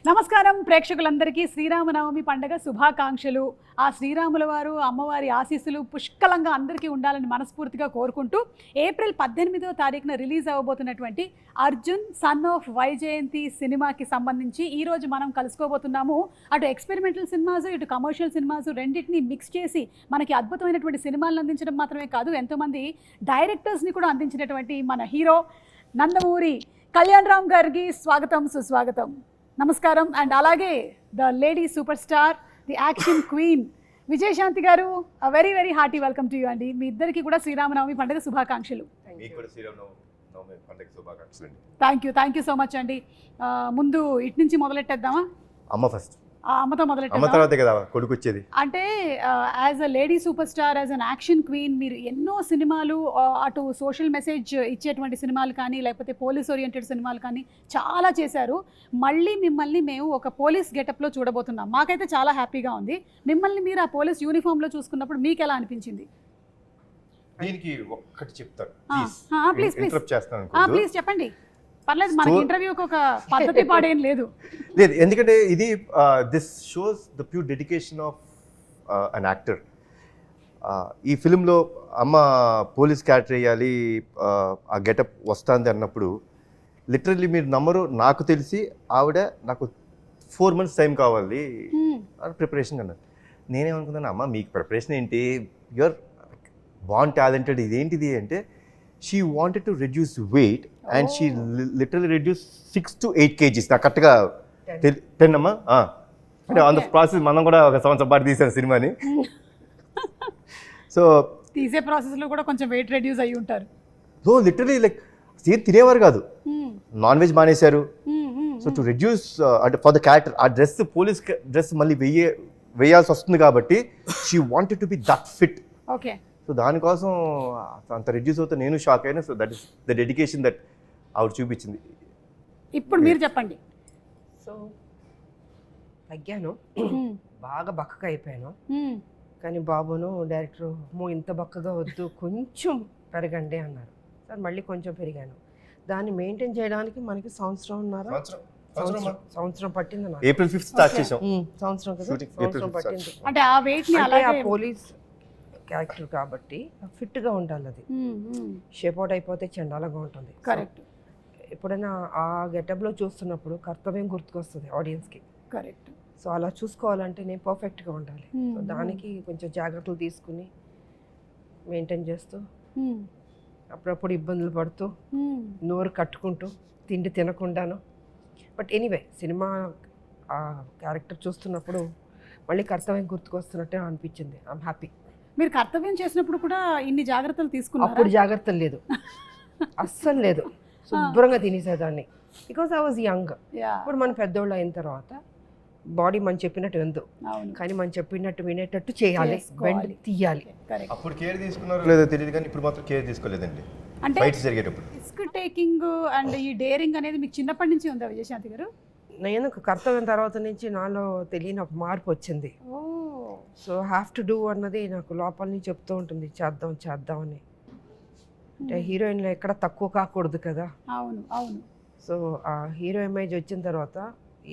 నమస్కారం ప్రేక్షకులందరికీ శ్రీరామనవమి పండుగ శుభాకాంక్షలు. ఆ శ్రీరాముల వారు అమ్మవారి ఆశీస్సులు పుష్కలంగా అందరికీ ఉండాలని మనస్ఫూర్తిగా కోరుకుంటూ ఏప్రిల్ 18వ తారీఖున రిలీజ్ అవ్వబోతున్నటువంటి అర్జున్ సన్ ఆఫ్ వైజయంతి సినిమాకి సంబంధించి ఈరోజు మనం కలుసుకోబోతున్నాము. అటు ఎక్స్పెరిమెంటల్ సినిమాస్ ఇటు కమర్షియల్ సినిమాస్ రెండింటిని మిక్స్ చేసి మనకి అద్భుతమైనటువంటి సినిమాలను అందించడం మాత్రమే కాదు, ఎంతోమంది డైరెక్టర్స్ని కూడా అందించినటువంటి మన హీరో నందమూరి కళ్యాణ్ రామ్ గారికి స్వాగతం సుస్వాగతం. నమస్కారం. అండ్ అలాగే the lady super star, the action queen Vijayashanti garu, very very hearty welcome to you అండి. మీ ఇద్దరికి కూడా శ్రీరామనవమి పండుగ శుభాకాంక్షలు. థ్యాంక్ యూ సో మచ్ అండి. ముందు ఇటు నుంచి మొదలెట్టేద్దామా? అమ్మ ఫస్ట్. అమ్మతో మొదలెట్టాం. అమ్మ తర్వాతే కదా కొడుకు వచ్చేది. అంటే as a lady super star, as an action queen, మీరు ఎన్నో సినిమాలు, అటు సోషల్ మెసేజ్ ఇచ్చేటువంటి సినిమాలు కానీ లేకపోతే పోలీస్ ఓరియంటెడ్ సినిమాలు కానీ చాలా చేశారు. మళ్ళీ మిమ్మల్ని మేము ఒక పోలీస్ గెటప్లో చూడబోతున్నాం. మాకైతే చాలా హ్యాపీగా ఉంది. మిమ్మల్ని మీరు ఆ పోలీస్ యూనిఫామ్లో చూసుకున్నప్పుడు మీకు ఎలా అనిపించింది? దీనికి ఒక్కటి చెప్తాను ప్లీజ్ చెప్పండి. పర్లేదు, మనకి ఇంటర్వ్యూకి ఒక పద్ధతి పాడేం లేదు. ఎందుకంటే ఇది this shows the pure dedication of an actor. ఈ ఫిలింలో అమ్మ పోలీస్ క్యారెక్టర్ వేయాలి, ఆ గెటప్ వస్తుంది అన్నప్పుడు లిటరల్లీ మీరు నమ్మరు, నాకు తెలిసి ఆవిడ నాకు 4 months టైం కావాలి ప్రిపరేషన్ అన్నారు. నేనేమనుకున్నాను, అమ్మ మీకు ప్రిపరేషన్ ఏంటి, యువర్ బాన్ టాలెంటెడ్, ఇదేంటిది అంటే she wanted to reduce weight and she literally reduced 6 to 8 kgs. నాకు కరెక్ట్గా 10 అమ్మా. అంటే ఆన్ ద ప్రాసెస్ మనం కూడా ఒక సంవత్సరం పాటు తీసాను సినిమాని. సో తీసే ప్రాసెస్లో కూడా కొంచెం వెయిట్ రెడ్యూస్ అయ్యి ఉంటారు. సో లిటరలీ లైక్ సీన్ తినేవారు కాదు, నాన్ వెజ్ మానేశారు. సో టు రెడ్యూస్ అంటే ఫర్ ద క్యారెక్టర్, ఆ డ్రెస్ పోలీస్ డ్రెస్ మళ్ళీ వేయాల్సి వస్తుంది కాబట్టి she wanted to be that fit. Okay. So దానికోసం అంత రిడ్యూస్ అవుతే నేను షాక్ అయినా. So that is the dedication that ఆవిడ చూపించింది. ఇప్పుడు మీరు చెప్పండి. సో తగ్గాను, బాగా బక్కగా అయిపోయాను. కానీ బాబును డైరెక్టర్ ఇంత బక్కగా వద్దు, కొంచెం పెరగండి అన్నారు. సార్ మళ్ళీ కొంచెం పెరిగాను. దాన్ని మెయింటైన్ చేయడానికి మనకి సంవత్సరం పట్టింది. ఏప్రిల్ 5th స్టార్ట్ చేసాం. సంవత్సరం కదా, సంవత్సరం పట్టింది. అంటే ఆ వెయిట్ ని అలాగే ఆ పోలీస్ క్యారెక్టర్ కాబట్టి ఫిట్గా ఉండాలి. అది షేప్ అవుట్ అయిపోతే చండాలంగా ఉంటుంది. కరెక్ట్. ఎప్పుడైనా ఆ గెటప్లో చూస్తున్నప్పుడు కర్తవ్యం గుర్తుకొస్తుంది ఆడియన్స్కి. కరెక్ట్. సో అలా చూసుకోవాలంటే నేను పర్ఫెక్ట్గా ఉండాలి. సో దానికి కొంచెం జాగ్రత్తలు తీసుకుని మెయింటైన్ చేస్తూ అప్పుడప్పుడు ఇబ్బందులు పడుతూ నోరు కట్టుకుంటూ తిండి తినకుండాను. బట్ ఎనీవే సినిమా ఆ క్యారెక్టర్ చూస్తున్నప్పుడు మళ్ళీ కర్తవ్యం గుర్తుకొస్తున్నట్టే అనిపించింది. I'm happy. మీరు కర్తవ్యం చేసినప్పుడు కూడా ఇన్ని జాగ్రత్తలు తీసుకున్నారు? అప్పుడు జాగ్రత్తలు లేదు, అస్సలు లేదు. శుభ్రంగా తినేసేదాన్ని, బికాస్ ఐ వాజ్ యంగ్. ఇప్పుడు మనం పెద్దోళ్ళు అయిన తర్వాత బాడీ మనం చెప్పినట్టు ఎందు, కానీ మనం చెప్పినట్టు వినేటట్టు చేయాలి, బెండ్ తీయాలి. అప్పుడు కేర్ తీసుకున్నారో లేదో తెలియదు, కానీ ఇప్పుడు మాత్రం కేర్ తీసుకోలేదండి. అంటే ఫైట్స్ జరిగేటప్పుడు రిస్క్ టేకింగ్ అండ్ ఈ డేరింగ్ అనేది మీకు చిన్నప్పటి నుంచి ఉందా విజయశాంతి గారు? నేను కర్తవ్యం తర్వాత నుంచి నాలో తెలియని ఒక మార్పు వచ్చింది. సో హ్యావ్ టు డూ అన్నది నాకు లోపల నుంచి చెప్తూ ఉంటుంది, చేద్దాం అని. అంటే హీరోయిన్లో ఎక్కడ తక్కువ కాకూడదు కదా. అవును అవును. సో ఆ హీరో ఇమేజ్ వచ్చిన తర్వాత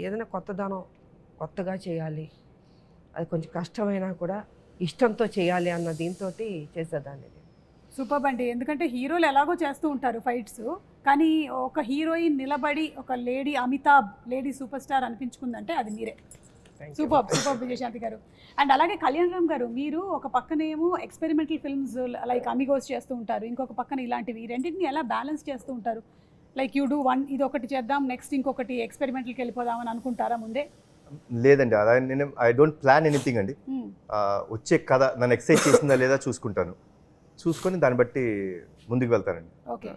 ఏదైనా కొత్తగా చేయాలి, అది కొంచెం కష్టమైనా కూడా ఇష్టంతో చేయాలి అన్న దీంతో చేసేదాన్ని. సూపర్ అండి. ఎందుకంటే హీరోలు ఎలాగో చేస్తూ ఉంటారు ఫైట్స్, కానీ ఒక హీరోయిన్ నిలబడి ఒక lady Amitabh, lady super star అనిపించుకుందంటే అది మీరే. సూపర్ విజయశాంతి గారు. అండ్ అలాగే కళ్యాణ్ రామ్ గారు, మీరు ఒక పక్కనేమో ఎక్స్పెరిమెంటల్ ఫిల్మ్స్ లైక్ అమిగోస్ చేస్తూ ఉంటారు, ఇంకొక పక్కన ఇలాంటివి, రెండింటిని ఎలా బ్యాలెన్స్ చేస్తూ ఉంటారు? లైక్ యూ డూ వన్, ఇది ఒకటి చేద్దాం, నెక్స్ట్ ఇంకొకటి ఎక్స్పెరిమెంటల్కి వెళ్ళిపోదామని అనుకుంటారా ముందే? లేదండి, అలా నేను ఐ డోంట్ ప్లాన్ ఎనీథింగ్ అండి. వచ్చే కథ నన్ను ఎక్సైట్ చేసిందా లేదా చూసుకొని దాన్ని బట్టి ముందుకు వెళ్తానండి. Okay.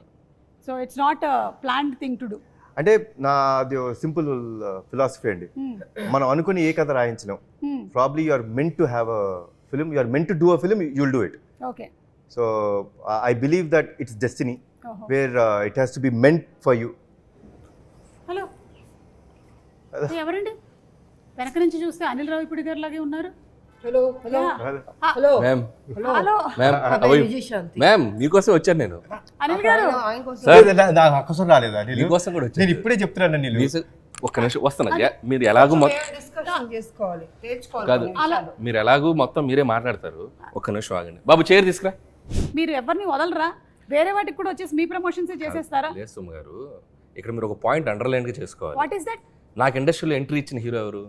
So it's not planned thing to do. అంటే నాది సింపుల్ ఫిలాసఫీ అండి. మనం అనుకుని ఏ కథ రాయించలేం. Probably you are meant to have a film, you are meant to do a film, you will do it. Okay. So I believe that it's destiny where it has to be meant for you. Hello, ఎవరండి వెనక నుంచి చూస్తే అనిల్ రావిపూడి గారు లాగే ఉన్నారు? Hello hello hello ma'am. Hello ma'am, మీకోసం వచ్చాను నేను. అనిల్ గారు నాకు అక్కసం రాలేదా? మీకోసం కూడా వచ్చాను. నేను ఇప్పుడే చెప్తున్నాను. ఒక్క నిమిషం వస్తున్నా మీరు ఎలాగూ డిస్కషన్ చేసుకోవాలి, తెచ్చుకోవాలి కాదు కొన్ని విషయాలు. మీరు ఎలాగూ మొత్తం మీరే మాట్లాడతారు. ఒక్క నిమిషం ఆగండి బాబు, చైర్ తీసుకురా. మీరు ఎవరిని వదలరా? వేరే వాటికి కూడా వచ్చేసి మీ ప్రమోషన్స్ చేసేస్తారా? లేదు సుమ గారు, ఇక్కడ మీరు ఒక పాయింట్ అండర్లైన్గా చేసుకోవాలి. What is that? నాకు ఇండస్ట్రీలో ఎంట్రీ ఇచ్చిన హీరో ఎవరు?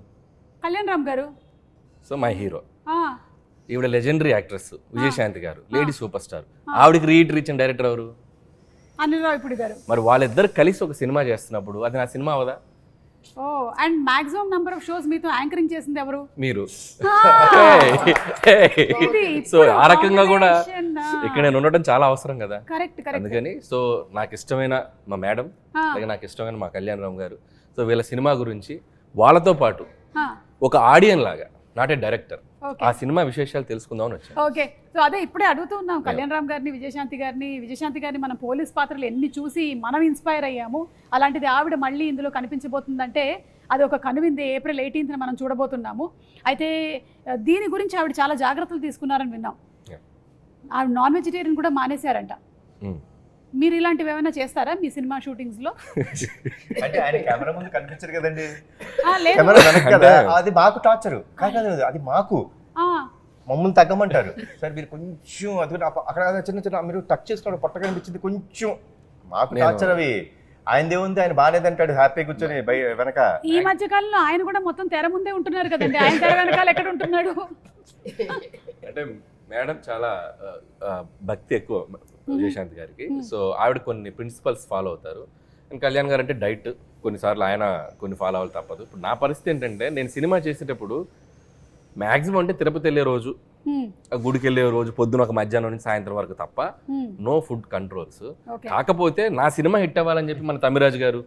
కళ్యాణ్ రామ్ గారు. So my hero. ఆ, ఈవిడ లెజెండరీ యాక్ట్రెస్ విజయశాంతి గారు, లేడీ సూపర్ స్టార్. ఆవిడకి రీఎంట్రీ ఇచ్చిన డైరెక్టర్ ఎవరు? అనిల్ రావిపూడి గారు. మరి వాళ్ళిద్దరు కలిసి ఒక సినిమా చేస్తున్నప్పుడు అది నా సినిమా అవదా? ఓ, and maximum number of shows మీతో యాంకరింగ్ చేసింది ఎవరు? మీరు. ఇది సో ఆ రకంగా కూడా combination, ఇక్కడ నేను ఉండటం చాలా అవసరం కదా. Correct correct. అందుకని సో నాకు ఇష్టమైన మా మేడం, అలాగే నాకు ఇష్టమైన మా కళ్యాణ్ రామ్ గారు, సో వీళ్ళ సినిమా గురించి వాళ్ళతో పాటు ఒక ఆడియన్ లాగా, నాట్ ఏ డైరెక్టర్, ఆ సినిమా విశేషాలు తెలుసుకుందామని వచ్చాను. ఓకే, సో అదే ఇప్పుడే అడుగుతూ ఉన్నాం కళ్యాణ్ రామ్ గారిని, విజయశాంతి గారిని మనం పోలీస్ పాత్రలు ఎన్ని చూసి మనం ఇన్స్పైర్ అయ్యాము. అలాంటిది ఆవిడ మళ్ళీ ఇందులో కనిపించబోతుందంటే అది ఒక కనువింది. ఏప్రిల్ 18న మనం చూడబోతున్నాము. అయితే దీని గురించి ఆవిడ చాలా జాగ్రత్తలు తీసుకున్నారని విన్నాం. ఆవిడ నాన్ వెజిటేరియన్ కూడా మానేశారంట. మీరు ఇలాంటివి ఏమైనా చేస్తారా మీ సినిమా షూటింగ్స్ లో? అంటే ఆయన కెమెరా ముందు కనిపించరు కదండి, లేదు. కెమెరా వెనక కదా, అది మాకు టార్చర్ కాదు, అది మాకు ఆ, మమ్మల్ని తగ్గమంటారు. సార్ మీరు కొంచెం అది అక్కడ చిన్న చిన్న మీరు టచ్ చేసుకున్నాడు పొట్ట కనిపించింది కొంచెం, మాకు టార్చర్ అవి. ఆయన దేవుంది, ఆయన బాగాలేదంటాడు హ్యాపీ కూర్చొని వెనక. ఈ మధ్య కాలంలో ఆయన కూడా మొత్తం తెర ముందే ఉంటున్నారు కదండి, ఆయన తెర వెనకాల ఎక్కడ ఉంటున్నాడు? అంటే మేడం చాలా భక్తి ఎక్కువ విజయశాంతి గారికి. సో ఆవిడ కొన్ని ప్రిన్సిపల్స్ ఫాలో అవుతారు. అండ్ కళ్యాణ్ గారు అంటే డైట్, కొన్నిసార్లు ఆయన కొన్ని ఫాలో అవ్వాలి తప్పదు. ఇప్పుడు నా పరిస్థితి ఏంటంటే నేను సినిమా చేసేటప్పుడు మ్యాక్సిమం అంటే తిరుపతి వెళ్ళే రోజు, గుడికి వెళ్ళే రోజు పొద్దున ఒక మధ్యాహ్నం నుంచి సాయంత్రం వరకు తప్ప నో ఫుడ్ కంట్రోల్స్. కాకపోతే నా సినిమా హిట్ అవ్వాలని చెప్పి మన తమిరాజు గారు,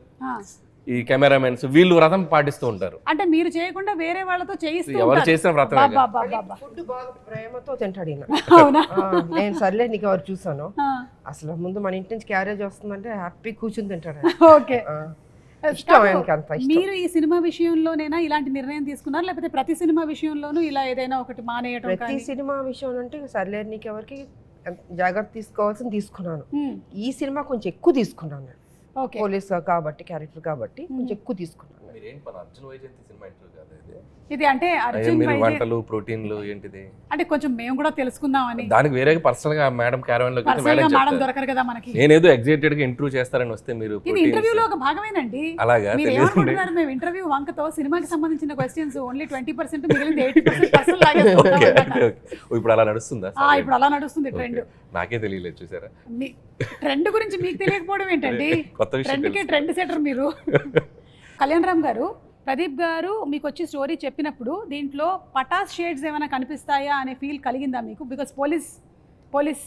ఈ కెమెరామెన్స్ వీళ్ళు వ్రతం పాటిస్తూ ఉంటారు. అంటే మీరు చేయకుండా వేరే వాళ్ళతో చేయిస్తూ ఎవరు ఉంటారు. చేసిన వ్రతం ఫుడ్ బాగా ప్రేమతో తింటాడు ఈయన. అవునా? నేను సర్లే నీకు ఎవరు చూసాను, ఆ, అసలు ముందు మన ఇంటి నుంచి క్యారేజ్ వస్తుందంటే హ్యాపీ కూర్చుని తింటాడు. ఓకే. ఇష్టం ఆయనకి, అంత ఇష్టం. మీరు ఈ సినిమా విషయంలోనేనా ఇలాంటి నిర్ణయం తీసుకున్నారు, లేకపోతే ప్రతి సినిమా విషయంలోనూ ఇలా ఏదైనా ఒకటి మానేయటం ప్రతి కానీ? సినిమా విషయం అంటే సర్లే నీకు ఎవరికి జాగ్రత్త తీసుకోవాల్సింది తీసుకున్నాను. ఈ సినిమా కొంచెం ఎక్కువ తీసుకున్నాను, ఓకే. పోలీస్ కాబట్టి క్యారెక్టర్ కాబట్టి కొంచెం ఎక్కువ తీసుకున్నాను. అర్జున్ వైజయంతి సినిమా ఇంటర్వ్యూ కాదు ఇది. ఇది అంటే అర్జున్ మీరు వైజయంతి వంటలు ప్రోటీన్లు ఏంటిది అంటే కొంచెం మేము కూడా తెలుసుకుందామని. దానికి వేరే పర్సనల్ గా మేడం క్యారవన్ లోకి పర్సనల్ గా మేడం దొరకరు కదా మనకి. నేనేదో ఎగ్జైటెడ్ గా ఇంటర్వ్యూ చేస్తారని వస్తే మీరు ఇది ఇంటర్వ్యూలో ఒక భాగమేనండి. అలాగా మీరు తెలియదు. ఏమనుకుంటున్నారు? మేము ఇంటర్వ్యూ వంకతో సినిమాకి సంబంధించిన క్వశ్చన్స్ ఓన్లీ 20%, మిగిలింది 80% పర్సనల్ లాగే. ఇప్పుడు అలా నడుస్తుందా? ఇప్పుడు అలా నడుస్తుంది ట్రెండ్. నాకే తెలియలేదు, చూసారా? ట్రెండ్ గురించి మీకు తెలియకపోవడం ఏంటండి? కొత్త విషయం. ట్రెండ్ సెటర్ మీరు. కళ్యాణ్ రామ్ గారు, ప్రదీప్ గారు మీకు వచ్చి స్టోరీ చెప్పినప్పుడు దీంట్లో పటాస్ షేడ్స్ ఏమైనా కనిపిస్తాయా అనే ఫీల్ కలిగిందా మీకు? బికాస్ పోలీస్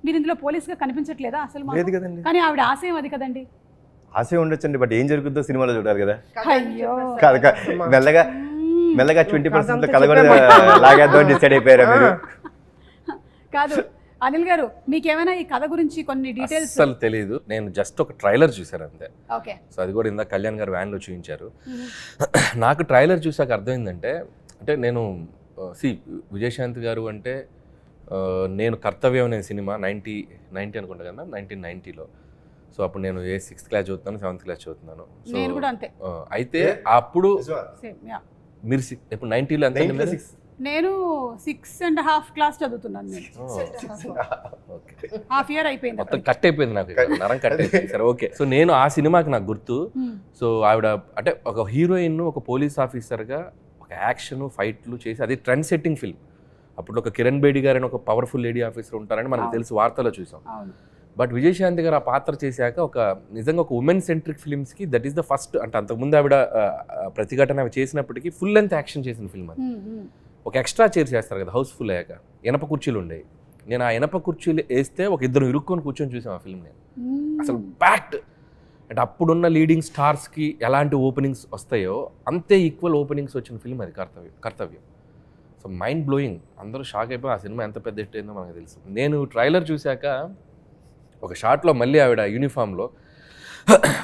మీరు ఇందులో పోలీస్గా కనిపించట్లేదా అసలు మాకు? లేదు కదండి. కానీ ఆవిడ ఆశయం అది కదండి. ఆశ ఉండొచ్చండి, బట్ ఏం జరుగుతుందో సినిమాలో చూడాలి కదా. అయ్యో, మెల్లగా 20% కథ కూడా లాగేద్దాం డిసైడ్ అయిపోయారా మీరు? కాదు అనిల్ గారు, మీకేమైనా ఈ కథ గురించి కొన్ని డీటెయిల్స్? అసలు తెలియదు, నేను జస్ట్ ఒక ట్రైలర్ చూసాను అంతే. ఓకే. సో అది కూడా ఇందాక కళ్యాణ్ గారు వ్యాన్లో చూపించారు. నాకు ట్రైలర్ చూసాక అర్థమైందంటే, అంటే నేను విజయశాంతి గారు అంటే నేను కర్తవ్యం అనే సినిమా 90 అనుకుంటా కదా, 1990లో. సో అప్పుడు నేను 6th క్లాస్ చదువుతున్నాను, 7th క్లాస్ చదువుతున్నాను. నేను కూడా అంతే. అయితే అప్పుడు మీరు ఇప్పుడు 90లో ఎంత? నేను 6.5 క్లాస్ చదువుతున్నాను. నేను హాఫ్ ఇయర్ అయిపోయింది, మొత్తం కట్ అయిపోయింది నాకు, నరం కట్ అయిపోయింది. సరే ఓకే. సో నేను ఆ సినిమాకి నాకు గుర్తు, సో ఆవిడ అంటే ఒక హీరోయిన్, ఒక పోలీస్ ఆఫీసర్గా ఒక యాక్షన్ ఫైట్లు చేసి, అది ట్రెండ్ సెట్టింగ్ ఫిల్మ్. అప్పుడు ఒక కిరణ్ బేడి గారు అని ఒక పవర్ఫుల్ లేడీ ఆఫీసర్ ఉంటారని మనకు తెలుసు, వార్తలో చూసాం. బట్ విజయశాంతి గారు ఆ పాత్ర చేశాక ఒక నిజంగా ఒక ఉమెన్ సెంట్రిక్ ఫిల్మ్స్కి దట్ ఈస్ ద ఫస్ట్. అంటే అంతకుముందు ఆవిడ ప్రతిఘటన అవి చేసినప్పటికీ ఫుల్ లెంత్ యాక్షన్ చేసిన ఫిల్మ్ అది. ఒక ఎక్స్ట్రా చైర్ చేస్తారు కదా హౌస్ఫుల్ అయ్యాక, ఇనప కుర్చీలు ఉండేవి. నేను ఆ ఇనప కుర్చీలు వేస్తే ఒక ఇద్దరు ఇరుక్కొని కూర్చొని చూసాం ఆ ఫిల్మ్. నేను అసలు ప్యాక్డ్. అంటే అప్పుడున్న లీడింగ్ స్టార్స్కి ఎలాంటి ఓపెనింగ్స్ వస్తాయో అంతే ఈక్వల్ ఓపెనింగ్స్ వచ్చిన ఫిల్మ్ అది కర్తవ్యం. సో మైండ్ బ్లోయింగ్, అందరూ షాక్ అయిపోయి ఆ సినిమా ఎంత పెద్ద హిట్ అయిందో మనకు తెలుసు. నేను ట్రైలర్ చూశాక ఒక షాట్లో మళ్ళీ ఆవిడ యూనిఫామ్లో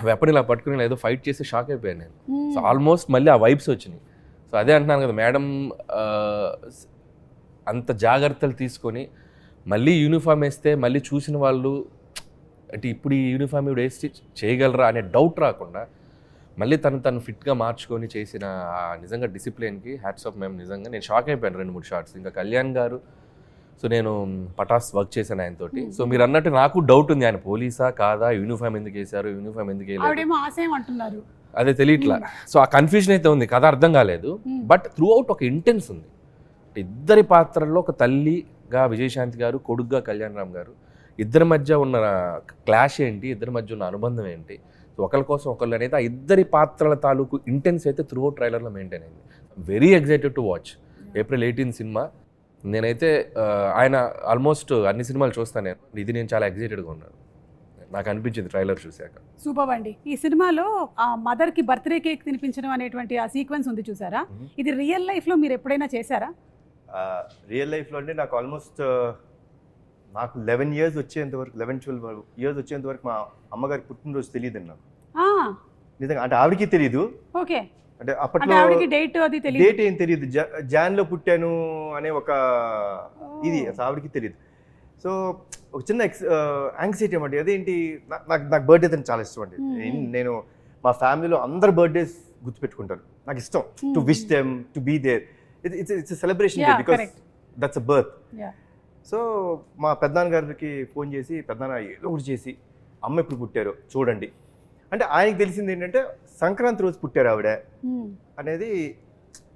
వెపన్ ఇలా పట్టుకుని ఏదో ఫైట్ చేసి షాక్ అయిపోయాను నేను. సో ఆల్మోస్ట్ మళ్ళీ ఆ వైబ్స్ వచ్చినాయి. సో అదే అంటున్నాను కదా, మేడం అంత జాగ్రత్తలు తీసుకొని మళ్ళీ యూనిఫామ్ వేస్తే మళ్ళీ చూసిన వాళ్ళు అంటే ఇప్పుడు ఈ యూనిఫామ్ ఇవి వేసి చేయగలరా అనే డౌట్ రాకుండా మళ్ళీ తను ఫిట్గా మార్చుకొని చేసిన ఆ నిజంగా డిసిప్లిన్కి హ్యాట్స్ ఆఫ్. మేము నిజంగా నేను షాక్ అయిపోయాను 2-3 షార్ట్స్. ఇంకా కళ్యాణ్ గారు, సో నేను పటాస్ వర్క్ చేశాను ఆయనతోటి. సో మీరు అన్నట్టు నాకు డౌట్ ఉంది, ఆయన పోలీసా కాదా, యూనిఫామ్ ఎందుకు వేశారు, యూనిఫామ్ ఎందుకు వేయలేదు, ఆవిడేమో ఆశయం అంటున్నారు. అదే తెలియట్లా. సో ఆ కన్ఫ్యూజన్ అయితే ఉంది, కథ అర్థం కాలేదు. బట్ త్రూ అవుట్ ఒక ఇంటెన్స్ ఉంది. ఇద్దరి పాత్రల్లో ఒక తల్లిగా విజయశాంతి గారు, కొడుగ్గా కళ్యాణ్ రామ్ గారు, ఇద్దరి మధ్య ఉన్న క్లాష్ ఏంటి, ఇద్దరి మధ్య ఉన్న అనుబంధం ఏంటి, ఒకరి కోసం ఒకళ్ళు అనేది ఆ ఇద్దరి పాత్రల తాలూకు ఇంటెన్స్ అయితే త్రూ అవుట్ ట్రైలర్లో మెయింటైన్ అయింది. Very excited to watch. April 18 cinema. నేనైతే ఆయన ఆల్మోస్ట్ అన్ని సినిమాలు చూస్తాను నేను. ఇది నేను చాలా ఎక్సైటెడ్గా ఉన్నాను, నాకు అనిపించింది ట్రైలర్ చూశాక. సూపర్ అండి. ఈ సినిమాలో ఆ మదర్కి బర్త్డే కేక్ తినిపించడం అనేటువంటి ఆ సీక్వెన్స్ ఉంది చూసారా, ఇది రియల్ లైఫ్లో మీరు ఎప్పుడైనా చేశారా? రియల్ లైఫ్లో అంటే నాకు ఆల్మోస్ట్ నాకు 11 years వచ్చేంత వరకు, 11-12 years వచ్చేంత వరకు మా అమ్మగారి పుట్టినరోజు తెలియదు నాకు నిజంగా. అంటే ఆవిడకి తెలియదు. ఓకే. అంటే అప్పట్లో ఆవిడకి డేట్ అది తెలియదు, డేట్ ఏం తెలియదు. జాన్లో పుట్టాను అనే ఒక ఇది ఆవిడకి తెలియదు. సో ఒక చిన్న యాంగ్జైటీ అన్నమాట. అదేంటి, నాకు బర్త్డే అని చాలా ఇష్టం అండి. నేను మా ఫ్యామిలీలో అందరు బర్త్డేస్ గుర్తుపెట్టుకుంటాను. నాకు ఇష్టం to wish them, to be there. It's celebration day because that's a birth. So మా పెద్దనాన్న గారికి ఫోన్ చేసి, పెద్దనాన్న ఏదో ఒకటి చేసి అమ్మ ఎప్పుడు పుట్టారో చూడండి అంటే, ఆయనకి తెలిసింది ఏంటంటే సంక్రాంతి రోజు పుట్టారు ఆవిడ అనేది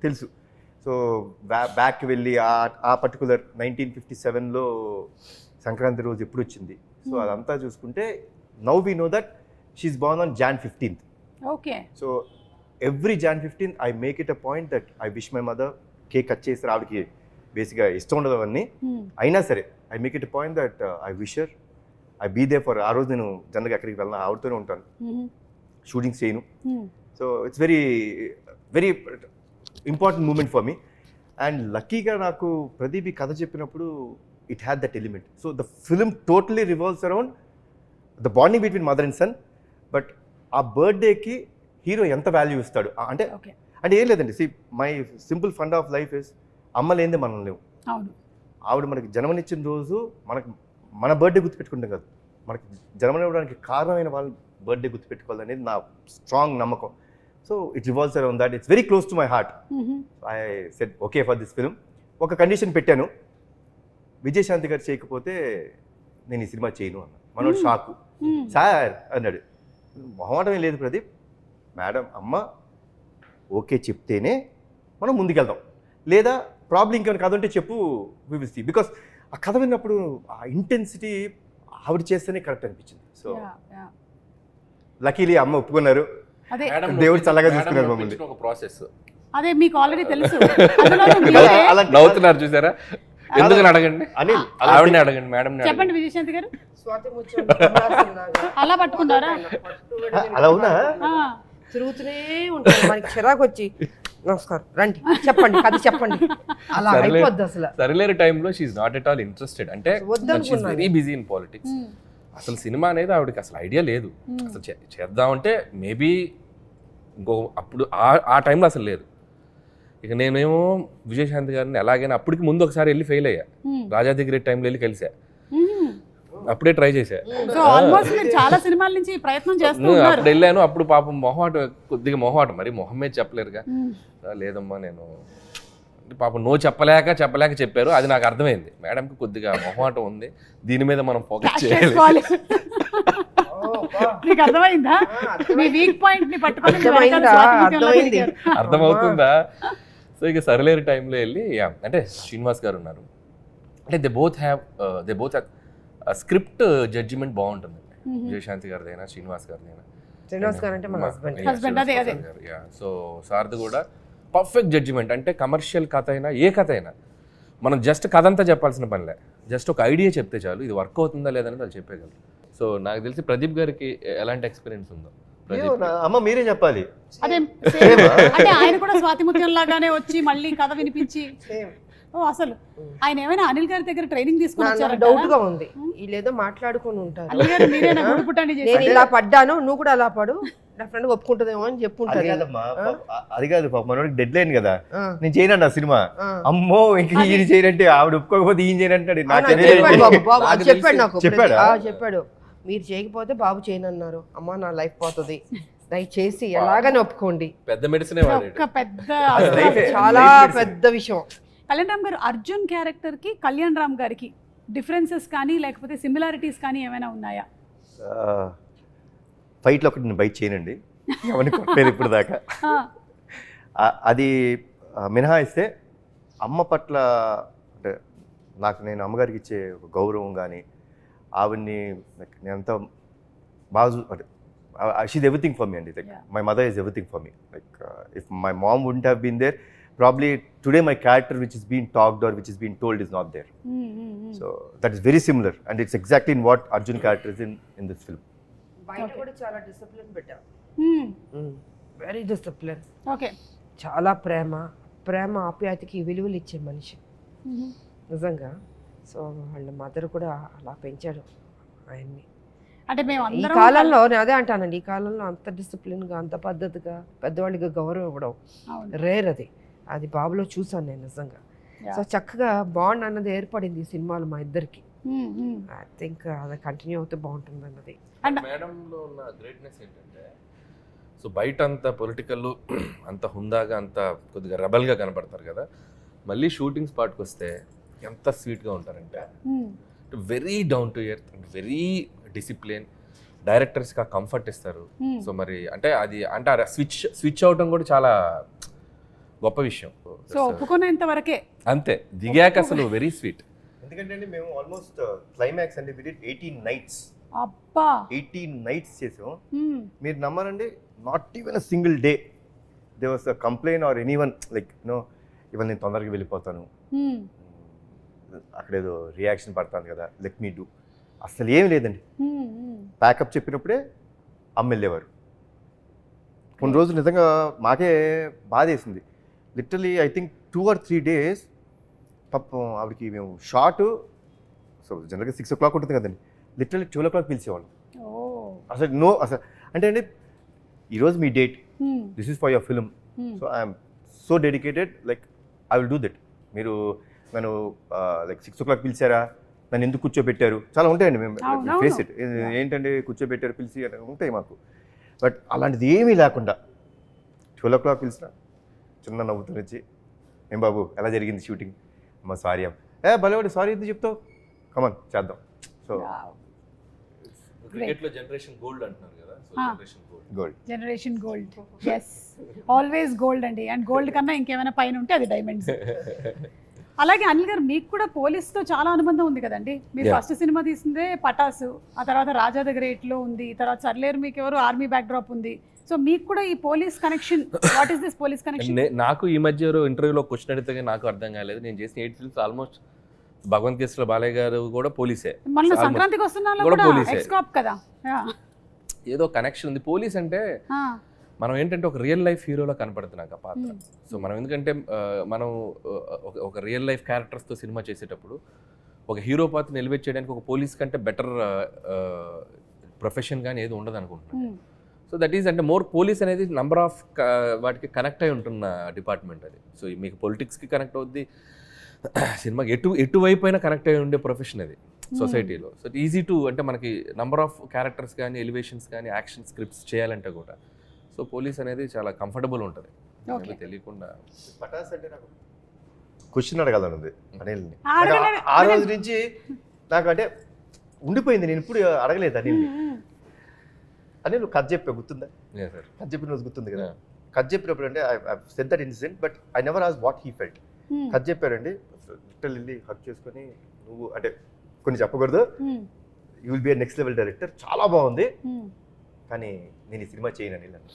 తెలుసు. సో బ్యాక్ వెళ్ళి ఆ పర్టికులర్ 1957లో సంక్రాంతి రోజు ఎప్పుడు వచ్చింది, సో అదంతా చూసుకుంటే now we know that she's born on Jan 15th. Okay. So every Jan 15th I make it a point that I wish my mother. Cake cut చేస్తారు, ఆవిడకి బేసిక్గా ఇష్టం ఉండదు అవన్నీ, అయినా సరే I make it a point that I wish her, I be there for. ఆ రోజు నేను జనరల్గా ఎక్కడికి వెళ్ళినా ఆవిడతోనే ఉంటాను, షూటింగ్స్ చేయను. So it's very very important moment for me. And లక్కీగా నాకు ప్రదీప్ ఈ కథ చెప్పినప్పుడు it had that element. So the film totally revolves around the bonding between mother and son. But ఆ బర్త్డేకి హీరో ఎంత వాల్యూ ఇస్తాడు అంటే, అంటే ఏం లేదండి. See my simple fund of life is అమ్మ లేనిదే మనం లేవు. ఆవిడ మనకి జన్మనిచ్చిన రోజు మన బర్త్డే గుర్తుపెట్టుకుంటాం కదా, మనకి జన్మనివ్వడానికి కారణమైన వాళ్ళ బర్త్డే గుర్తుపెట్టుకోవాలనేది నా స్ట్రాంగ్ నమ్మకం. So it revolves around that. It's very close to my heart. I said okay for this film. ఒక కండిషన్ పెట్టాను, విజయశాంతి గారు చేయకపోతే నేను ఈ సినిమా చేయను అన్న. మనోడు షాకు. సార్ అన్నాడు, మొహమాటమే లేదు ప్రదీప్, మేడం అమ్మ ఓకే చెప్తేనే మనం ముందుకెళ్దాం, లేదా ప్రాబ్లం ఇంకేమైనా కథ ఉంటే చెప్పు, వి విల్ సీ. బికాస్ ఆ కథ విన్నప్పుడు ఆ ఇంటెన్సిటీ ఆవిడ చేస్తేనే కరెక్ట్ అనిపించింది. సో లక్కీలీ అమ్మ ఒప్పుకున్నారు, దేవుడు చల్లగా చూసుకున్నారు మమ్మల్ని. ఒక ప్రాసెస్ అదే మీకు ఆల్రెడీ తెలుసు. నవ్వుతున్నారు చూసారా, ఎందుకని అడగండి, ఆవిడని అడగండి, మేడం చెప్పండి. విజయశాంతి గారు స్వాతి అలా పట్టుకున్నారా? అలా ఉన్నా తిరుగుతూనే ఉంటారు, మనకి చిరాకు వచ్చి నమస్కారం రండి చెప్పండి కథ చెప్పండి, అలా అయిపోద్ది అసలు. సరిలేరు టైంలో she's not at all interested. అంటే వెరీ బిజీ ఇన్ పాలిటిక్స్. అసలు సినిమా అనేది ఆవిడకి అసలు ఐడియా లేదు. అసలు చేద్దామంటే మేబీ ఇంకో అప్పుడు ఆ టైంలో అసలు లేదు. ఇక నేనేమో విజయశాంతి గారిని ఎలాగైనా అప్పటికి ముందు ఒకసారి వెళ్ళి ఫెయిల్ అయ్యా, రాజాదిగిరి టైంలో వెళ్ళి కలిసా, అప్పుడే ట్రై చేశా. చాలా సినిమాల నుంచి ప్రయత్నం చేస్తూ అప్పుడు వెళ్ళాను. అప్పుడు పాపం కొద్దిగా మొహమాటం, మరి మొహమే చెప్పలేరుగా. లేదమ్మా నేను పాపం నో చెప్పలేక చెప్పారు. అది నాకు అర్థమైంది, మేడంకి కొద్దిగా మొహమాటం ఉంది, దీని మీద మనం ఫోకస్ చేయాలి. మీకు అర్థమైందా? మీ వీక్ పాయింట్ ని పట్టుకొని అర్థమవుతుందా? సో ఇక సరిలేరు టైంలో వెళ్ళి అంటే శ్రీనివాస్ గారు ఉన్నారు, అంటే they both have script judgement బాగుంటుంది. విజయశాంతి గారిదైనా శ్రీనివాస్ గారిదైనా. శ్రీనివాస్ గారు అంటే మా హస్బెండ్. సో సార్ది కూడా పర్ఫెక్ట్ జడ్జిమెంట్. అంటే కమర్షియల్ కథ అయినా ఏ కథ అయినా మనం జస్ట్ కథ అంతా చెప్పాల్సిన పనిలే, జస్ట్ ఒక ఐడియా చెప్తే చాలు, ఇది వర్క్ అవుతుందా లేదని వాళ్ళు చెప్పేయగలరు. సో నాకు తెలిసి ప్రదీప్ గారికి ఎలాంటి ఎక్స్పీరియన్స్ ఉందో అమ్మ మీరే చెప్పాలి. అదే అంటే ఆయన కూడా స్వాతి ముత్యం లాగానే వచ్చి మళ్ళీ కథ వినిపించి, అసలు ఆయన ఏమైనా అనిల్ గారి దగ్గర ట్రైనింగ్ తీసుకుని డౌట్ గా ఉంది, వీళ్ళేదో మాట్లాడుకుని ఉంటారు. నేను ఇలా పడ్డాను నువ్వు కూడా అలా పడు, నా ఫ్రెండ్ ఒప్పుకుంటుందేమో అని చెప్పుంటారు. అది కాదు పాప, మనోడికి డెడ్ లైన్ కదా, నేను చేయనండి ఆ సినిమా. అమ్మో ఇంక ఈయన చేయనంటే ఆవిడ ఒప్పుకోకపోతే ఈయన చేయనంటాడు. చెప్పాడు మీరు చేయకపోతే బాబు చేయనన్నారు. అమ్మా నా లైఫ్ పోతుంది, దయచేసి ఎలాగని ఒప్పుకోండి. పెద్ద మెడిసినే వాడాడు. ఒక పెద్ద చాలా పెద్ద విషయం. కళ్యాణ్ రామ్ గారు అర్జున్ క్యారెక్టర్కి కళ్యాణ్ రామ్ గారికి డిఫరెన్సెస్ కానీ లేకపోతే సిమిలారిటీస్ కానీ ఏమైనా ఉన్నాయా? ఫైట్లో ఒకటి నేను బైట్ చేయనండి, ఎవరిని కొట్టలేదు ఇప్పుడు దాకా. అది మినహాయిస్తే అమ్మ పట్ల అంటే నేను అమ్మగారికి ఇచ్చే ఒక గౌరవం కానీ ఆవిడ్ని నేను అంత బాగా అంటే షీజ్ ఎవ్రీథింగ్ ఫర్ మీ అండి. Like my mother is everything for me. Like if my mom wouldn't have been there, probably today my character which is being talked or which is being told is not there. So that is very similar and it's exactly in what Arjun character is in this film. బయట కూడా చాలా discipline పెట్టాం, very discipline. Okay, చాలా ప్రేమ ఆప్యాయతకి విలువలు ఇచ్చే మనిషి నిజంగా. So వాళ్ళ మదర్ కూడా అలా పెంచాడు ఆయన్ని. అంటే మేము ఈ అందరం కాలంలో నేను అదే అంటానండి, ఈ కాలంలో అంత డిసిప్లిన్గా అంత పద్ధతిగా పెద్దవాళ్ళకి గౌరవం ఇవ్వడం రేర్. అది బాబులో చూసాను నేను నిజంగా. సో చక్కగా బాండ్ అన్నది ఏర్పడింది ఈ సినిమాలో మా ఇద్దరికి. ఐ థింక్ అది కంటిన్యూ అవుతే బాగుంటుంది అన్నది. మేడంలో ఉన్న గ్రేట్నెస్ ఏంటంటే, సో బయట అంత పొలిటికల్ అంత హుందాగా అంత కొద్దిగా రెబల్గా కనపడతారు కదా, మళ్ళీ షూటింగ్ స్పాట్కి వస్తే ఎంత స్వీట్గా ఉంటారంటే very down to earth and very discipline. డైరెక్టర్స్కి ఆ కంఫర్ట్ ఇస్తారు. సో మరి అంటే అది అంటే స్విచ్ అవటం కూడా చాలా గొప్ప విషయం. సో ఒప్పుకునేంత వరకే అంతే, దిగాక అసలు వెరీ స్వీట్. ఎందుకంటే మేము ఆల్మోస్ట్ క్లైమాక్స్ అండి వి డిడ్ 18 nights. అబ్బా 18 nights చేసాం. మీరు నమ్మరండి, not even a single day they was a complaint or anyone like ఇవాళ నేను తొందరగా వెళ్ళిపోతాను, అక్కడేదో రియాక్షన్ పడుతుంది కదా, లెట్ మీ డూ. అసలు ఏమి లేదండి. ప్యాకప్ చెప్పినప్పుడే అమ్మ వెళ్ళేవారు. కొన్ని రోజులు నిజంగా మాకే బాధ వేసింది. Literally I think 2 or 3 days పాపం ఆవిడకి మేము షార్ట్, సో జనరల్గా 6 o'clock ఉంటుంది కదండి, లిటరలీ 12 o'clock పిలిచేవాళ్ళం. అసలు అంటే అండి, ఈరోజు మీ date, this is for your film, so I'm so dedicated, like I will do that. మీరు నన్ను లైక్ 6 o'clock పిలిచారా, నన్ను ఎందుకు కూర్చోబెట్టారు, చాలా ఉంటాయండి. మేము ఫేస్ ఇట్, ఏంటంటే కూర్చోబెట్టారు పిలిచి అని ఉంటాయి మాకు. బట్ అలాంటిది ఏమీ లేకుండా 12 o'clock పిలిచిన చిన్న నవ్వుతూ వచ్చి, ఏం బాబు ఎలా జరిగింది షూటింగ్, అమ్మ సారీ అమ్మ, భలేవాడు సారీ ఎందుకు చెప్తావు, కమన్ చేద్దాం. సో క్రికెట్లో జనరేషన్ గోల్డ్ అంటున్నారు కదా, so generation gold, yes always gold అండి. అండ్ గోల్డ్ కన్నా ఇంకేమైనా పైన ఉంటే అది డైమండ్స్. అలాగే అనిల్ గారు, మీకు కూడా పోలీస్తో చాలా అనుబంధం ఉంది కదండి. మీరు ఫస్ట్ సినిమా తీసిందే పటాసు, ఆ తర్వాత రాజా ద గ్రేట్లో ఉంది, తర్వాత సర్లేరు మీకు ఎవరు ఆర్మీ బ్యాక్ డ్రాప్ ఉంది. సో మీకు కూడా ఈ police connection, what is this police connection? నాకు ఈ మధ్య ఇంటర్వ్యూలో క్వశ్చన్ అడిగితే నాకు అర్థం కాలేదు. నేను చేసిన 8 films ఆల్మోస్ట్ భగవంత్ కేసులో బాలయ్య గారు కూడా పోలీసే, మన సంక్రాంతికి వస్తున్నా కూడా ఎక్స్-కాప్ కదా, ఏదో కనెక్షన్ ఉంది. పోలీస్ అంటే మనం ఏంటంటే ఒక రియల్ లైఫ్ హీరోలో కనపడుతున్నాక పాత్ర. సో మనం ఎందుకంటే మనం ఒక రియల్ లైఫ్ క్యారెక్టర్స్తో సినిమా చేసేటప్పుడు ఒక హీరో పాత్రని ఎలివేట్ చేయడానికి ఒక పోలీస్ కంటే బెటర్ ప్రొఫెషన్ కానీ ఏది ఉండదు అనుకుంటున్నాను. సో దట్ ఈస్ అంటే మోర్ పోలీస్ అనేది నంబర్ ఆఫ్ వాటికి కనెక్ట్ అయి ఉంటున్న డిపార్ట్మెంట్ అది. సో మీకు పొలిటిక్స్కి కనెక్ట్ అవుద్ది, సినిమాకి ఎటువైపు అయినా కనెక్ట్ అయి ఉండే ప్రొఫెషన్ అది సొసైటీలో. సో ఈజీ టు అంటే మనకి నంబర్ ఆఫ్ క్యారెక్టర్స్ కానీ ఎలివేషన్స్ కానీ యాక్షన్ స్క్రిప్ట్స్ చేయాలంటే కూడా సో పోలీస్ అనేది చాలా కంఫర్టబుల్ ఉంటుంది తెలియకుండా. పటాస్ అంటే నాకు క్వశ్చన్ అడగాలని ఉంది అనిల్ని. ఆ రోజు నుంచి నాకు అంటే ఉండిపోయింది, నేను ఇప్పుడు అడగలేదు అనిల్ని. అనిల్ కథ చెప్పా గుర్తుందా? కథ చెప్పిన రోజు గుర్తుంది కదా. కథ చెప్పినప్పుడు అంటే I said that incident, but I never asked what he felt. కథ చెప్పారండి, లిటిల్ వెళ్ళి హక్ చేసుకొని, నువ్వు అంటే కొన్ని చెప్పకూడదు, you will be next level director, చాలా బాగుంది, కానీ నేను ఈ సినిమా చేయను అనిల్ అన్న.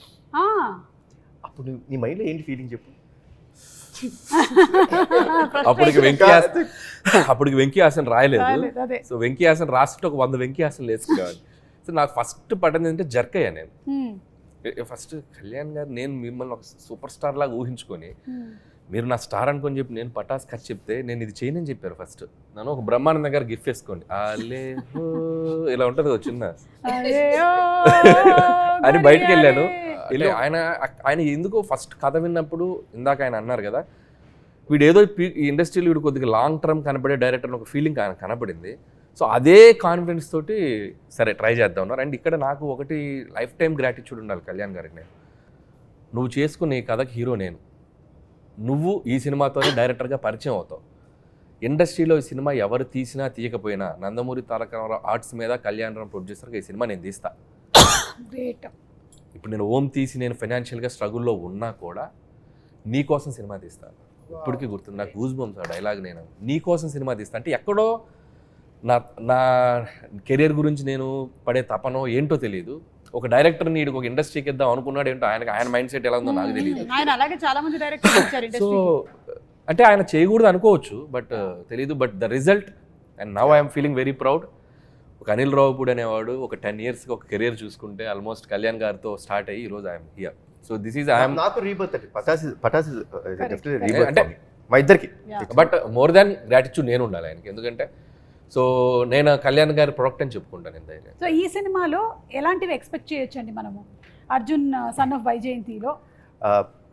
అప్పుడు నీ మైండ్లో ఏంటి ఫీలింగ్ చెప్పు? అప్పటికి వెంకీ హాసన్ రాయలేదు. సో వెంకీ హాసన్ రాస్తుంటే ఒక 100 వెంకీ హాసన్ వేసుకోవాలి. సో నాకు ఫస్ట్ పడింది అంటే జర్క్ అయ్యా నేను. ఫస్ట్ కళ్యాణ్ గారు నేను మిమ్మల్ని ఒక సూపర్ స్టార్ లాగా ఊహించుకొని, మీరు నా స్టార్ అనుకొని చెప్పి నేను పటాస్ కథ చెప్తే నేను ఇది చేయనని చెప్పారు. ఫస్ట్ నన్ను ఒక బ్రహ్మానంద గారు గిఫ్ట్ వేసుకోండి ఇలా ఉంటుంది ఒక చిన్న అని బయటకు వెళ్ళాను. ఆయన ఎందుకో ఫస్ట్ కథ విన్నప్పుడు ఇందాక ఆయన అన్నారు కదా, వీడు ఏదో ఈ ఇండస్ట్రీలో వీడు కొద్దిగా లాంగ్ టర్మ్ కనబడే డైరెక్టర్ ఒక ఫీలింగ్ ఆయన కనబడింది. సో అదే కాన్ఫిడెన్స్ తోటి సరే ట్రై చేద్దాం ఉన్నారు. అండ్ ఇక్కడ నాకు ఒకటి లైఫ్ టైం గ్రాటిట్యూడ్ ఉండాలి కళ్యాణ్ గారికి. నువ్వు చేసుకునే కథకి హీరో నేను, నువ్వు ఈ సినిమాతోనే డైరెక్టర్గా పరిచయం అవుతావు. ఇండస్ట్రీలో ఈ సినిమా ఎవరు తీసినా తీయకపోయినా నందమూరి తారక రామారావు ఆర్ట్స్ మీద కళ్యాణ్ రామ్ ప్రొడ్యూసర్గా ఈ సినిమా నేను తీస్తా. గ్రేట్. ఇప్పుడు నేను ఓం తీసి నేను ఫైనాన్షియల్గా స్ట్రగుల్లో ఉన్నా కూడా నీ కోసం సినిమా తీస్తాను. ఇప్పటికీ గుర్తుంది నాకు గూస్ బంప్స్ ఆ డైలాగ్. నేను నీ కోసం సినిమా తీస్తా అంటే ఎక్కడో నా కెరీర్ గురించి నేను పడే తపనో ఏంటో తెలియదు. ఒక డైరెక్టర్ నీడు ఒక ఇండస్ట్రీకి ఇద్దాం అనుకున్నాడు ఏంటో, ఆయన మైండ్ సెట్ ఎలా ఉందో నాకు తెలియదు. ఆయన అలాగే చాలా మంది డైరెక్టర్స్ వచ్చారు సో ఇండస్ట్రీకి. అంటే ఆయన చేయకూడదు అనుకోవచ్చు, బట్ తెలీదు. But the result and now I'm feeling very proud. ఒక అనిల్ రావుపూడి అనేవాడు ఒక 10 yearsకి ఒక కెరీర్ చూసుకుంటే ఆల్మోస్ట్ కళ్యాణ్ గారితో స్టార్ట్ అయ్యి ఈరోజు I'm here. So this is I'm నాకు రీబర్త్ అండి. పటాస్ Correct. రీబర్త్ అంటే మా ఇద్దరికి. బట్ మోర్ దాన్ గ్రాటిట్యూడ్ నేను ఉండాలి ఆయనకి. ఎందుకంటే సో నేను కళ్యాణ్ గారి ప్రొడక్ట్ అని చెప్పుకుంటాను నేను ధైర్యం. సో ఈ సినిమాలో ఎలాంటివి ఎక్స్పెక్ట్ చేయొచ్చండి మనము? అర్జున్ సన్ ఆఫ్ వైజయంతిలో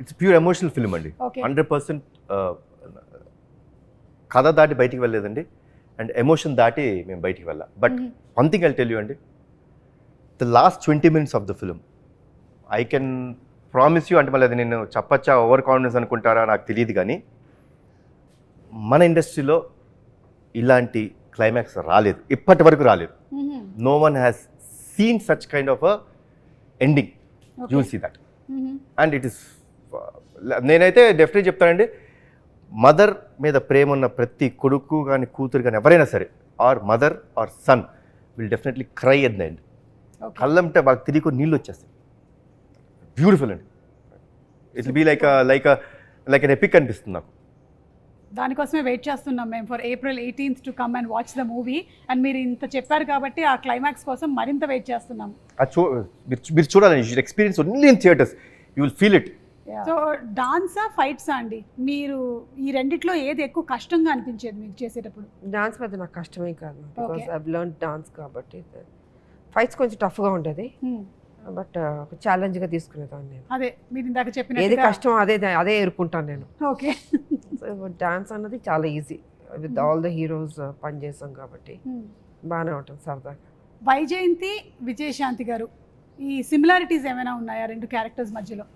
ఇట్స్ ప్యూర్ ఎమోషనల్ ఫిల్మ్ అండి. Okay. 100% కథ దాటి బయటికి వెళ్ళలేదండి, అండ్ ఎమోషన్ దాటి మేము బయటికి వెళ్ళాం. But one thing I tell you అండి, the last 20 minutes of the film I can promise you, అంటే మళ్ళీ అది నేను చెప్పచ్చా ఓవర్ కాన్ఫిడెన్స్ అనుకుంటారా నాకు తెలియదు, కానీ మన ఇండస్ట్రీలో ఇలాంటి క్లైమాక్స్ రాలేదు, ఇప్పటి వరకు రాలేదు. No one has seen such kind of a ending. You will see that. And it is, నేనైతే డెఫినెట్గా చెప్తానండి, మదర్ మీద ప్రేమ ఉన్న ప్రతి కొడుకు కానీ కూతురు కానీ ఎవరైనా సరే, or mother or son will definitely cry at the end. కళ్ళంటే వాళ్ళకి తిరిగి నీళ్ళు వచ్చేస్తాయి. బ్యూటిఫుల్ అండి. It will be like an epic అనిపిస్తుంది నాకు. దానికోసమే వెయిట్ చేస్తున్నాం మేము for April 18th to come and watch the movie. And మీరు ఇంత చెప్పారు కాబట్టి ఆ క్లైమాక్స్ కోసం మరింత వెయిట్ చేస్తున్నాం. మీరు చూడాలి, you should experience only in theatres, you will feel it. So డాన్సా ఫైట్సా అండి, మీరు ఈ రెండిట్లో ఏది ఎక్కువ కష్టంగా అనిపించేది మీకు చేసేటప్పుడు? డాన్స్ మీద నాకు కష్టమే కాదు, బికాస్ ఐ లెర్న్ డాన్స్ కాబట్టి. ఫైట్స్ కొంచెం టఫ్గా ఉంటుంది, బట్ ఒక ఛాలెంజ్గా తీసుకునేదాన్ని నేను. అదే మీరు ఇందాక ఏది చెప్పిన కష్టం అదే ఎదుర్కొంటాను నేను. ఓకే. డాన్స్ అన్నది చాలా easy, with all the heroes పనిచేసాం కాబట్టి బాగానే ఉంటుంది సరదాగా. వైజయంతి విజయశాంతి గారు, ఈ సిమిలారిటీస్ ఏమైనా ఉన్నాయా రెండు క్యారెక్టర్స్ మధ్యలో?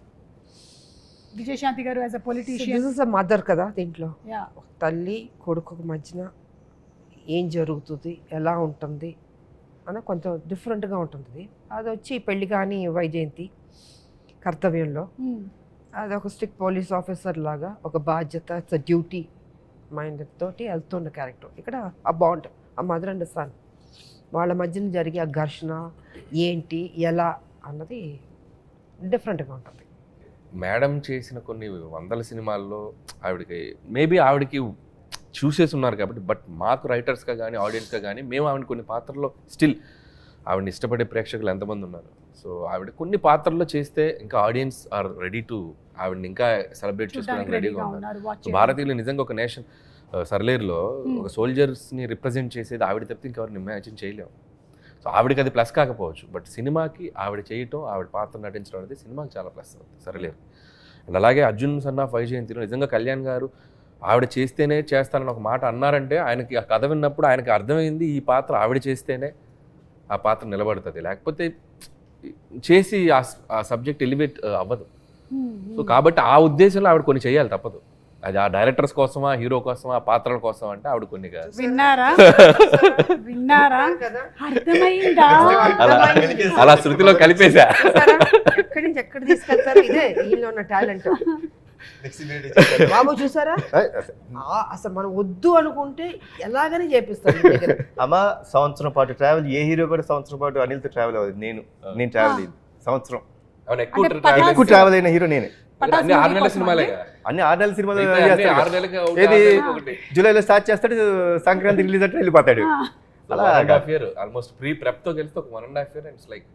విజయశాంతి గారు as a politician, this is a mother కదా దీంట్లో. యా, తల్లి కొడుకు మధ్యన ఏం జరుగుతుంది, ఎలా ఉంటుంది అని కొంచెం డిఫరెంట్గా ఉంటుంది. అది వచ్చి పెళ్లి కానీ వైజయంతి కర్తవ్యంలో అది ఒక స్ట్రిక్ట్ పోలీస్ ఆఫీసర్ లాగా ఒక బాధ్యత, ఇట్స్ డ్యూటీ మైండ్ తోటి వెళ్తున్న క్యారెక్టర్. ఇక్కడ ఆ బాండ్, ఆ మదర్ అండ్ సన్ వాళ్ళ మధ్యన జరిగే ఆ ఘర్షణ ఏంటి ఎలా అన్నది డిఫరెంట్గా ఉంటుంది. మేడం చేసిన కొన్ని వందల సినిమాల్లో ఆవిడకి చూసేసి ఉన్నారు కాబట్టి, బట్ మాకు రైటర్స్గా కానీ ఆడియన్స్గా కానీ మేము ఆవిడ కొన్ని పాత్రల్లో స్టిల్ ఆవిడని ఇష్టపడే ప్రేక్షకులు ఎంతమంది ఉన్నారు. సో ఆవిడ కొన్ని పాత్రల్లో చేస్తే ఇంకా ఆడియన్స్ ఆర్ రెడీ టు ఆవిడని ఇంకా సెలబ్రేట్ చేసుకోవడానికి రెడీగా ఉన్నారు. భారతీయులు నిజంగా ఒక నేషన్, సర్లేరులో ఒక సోల్జర్స్ని రిప్రజెంట్ చేసేది ఆవిడ తప్పితే ఇంకెవరిని ఇమాజిన్ చేయలేము. సో ఆవిడకి అది ప్లస్ కాకపోవచ్చు, బట్ సినిమాకి ఆవిడ చేయటం, ఆవిడ పాత్ర నటించడం అనేది సినిమాకి చాలా ప్లస్ అవుతుంది సర్లేరు. అండ్ అలాగే అర్జున్ సన్ ఆఫ్ వైజయంతిలో నిజంగా కళ్యాణ్ గారు ఆవిడ చేస్తేనే చేస్తానని ఒక మాట అన్నారంటే ఆయనకి ఆ కథ విన్నప్పుడు ఆయనకి అర్థమైంది ఈ పాత్ర ఆవిడ చేస్తేనే ఆ పాత్ర నిలబడుతుంది, లేకపోతే చేసి ఆ సబ్జెక్ట్ ఎలివేట్ అవ్వదు. సో కాబట్టి ఆ ఉద్దేశంలో ఆవిడ కొన్ని చేయాలి, తప్పదు. అది ఆ డైరెక్టర్స్ కోసమా, హీరో కోసమా, ఆ పాత్రల కోసం అంటే ఆవిడ కొన్ని కాదు. విన్నారా? అర్థమైందా? అలా శృతిలో కలిపేశా. ఎక్కడి నుంచి ఎక్కడ తీసుకెళ్తారు, ఇదే వీళ్ళు ఉన్న టాలెంట్. బాబు చూసారా, అసలు మనం వద్దు అనుకుంటే ఎలాగనే చేపిస్తారు. అమ్మ సంవత్సరం పాటు ట్రావెల్, ఏ హీరో కూడా సంవత్సరం పాటు అనిల్తో ట్రావెల్ అవ్వదు. నేను ట్రావెల్ అయ్యింది సంవత్సరం. ఎక్కువ ట్రావెల్ అయిన హీరో నేనే. అన్ని 6 నెలల సినిమాలే, అన్ని 6 నెలల సినిమాలు ఏది జూలైలో స్టార్ట్ చేస్తాడు, సంక్రాంతి రిలీజ్ అంటే వెళ్ళిపోతాడు. ఆల్మోస్ట్ ప్రీ ప్రెప్ తో కలిసి ఒక 1.5 years. It's like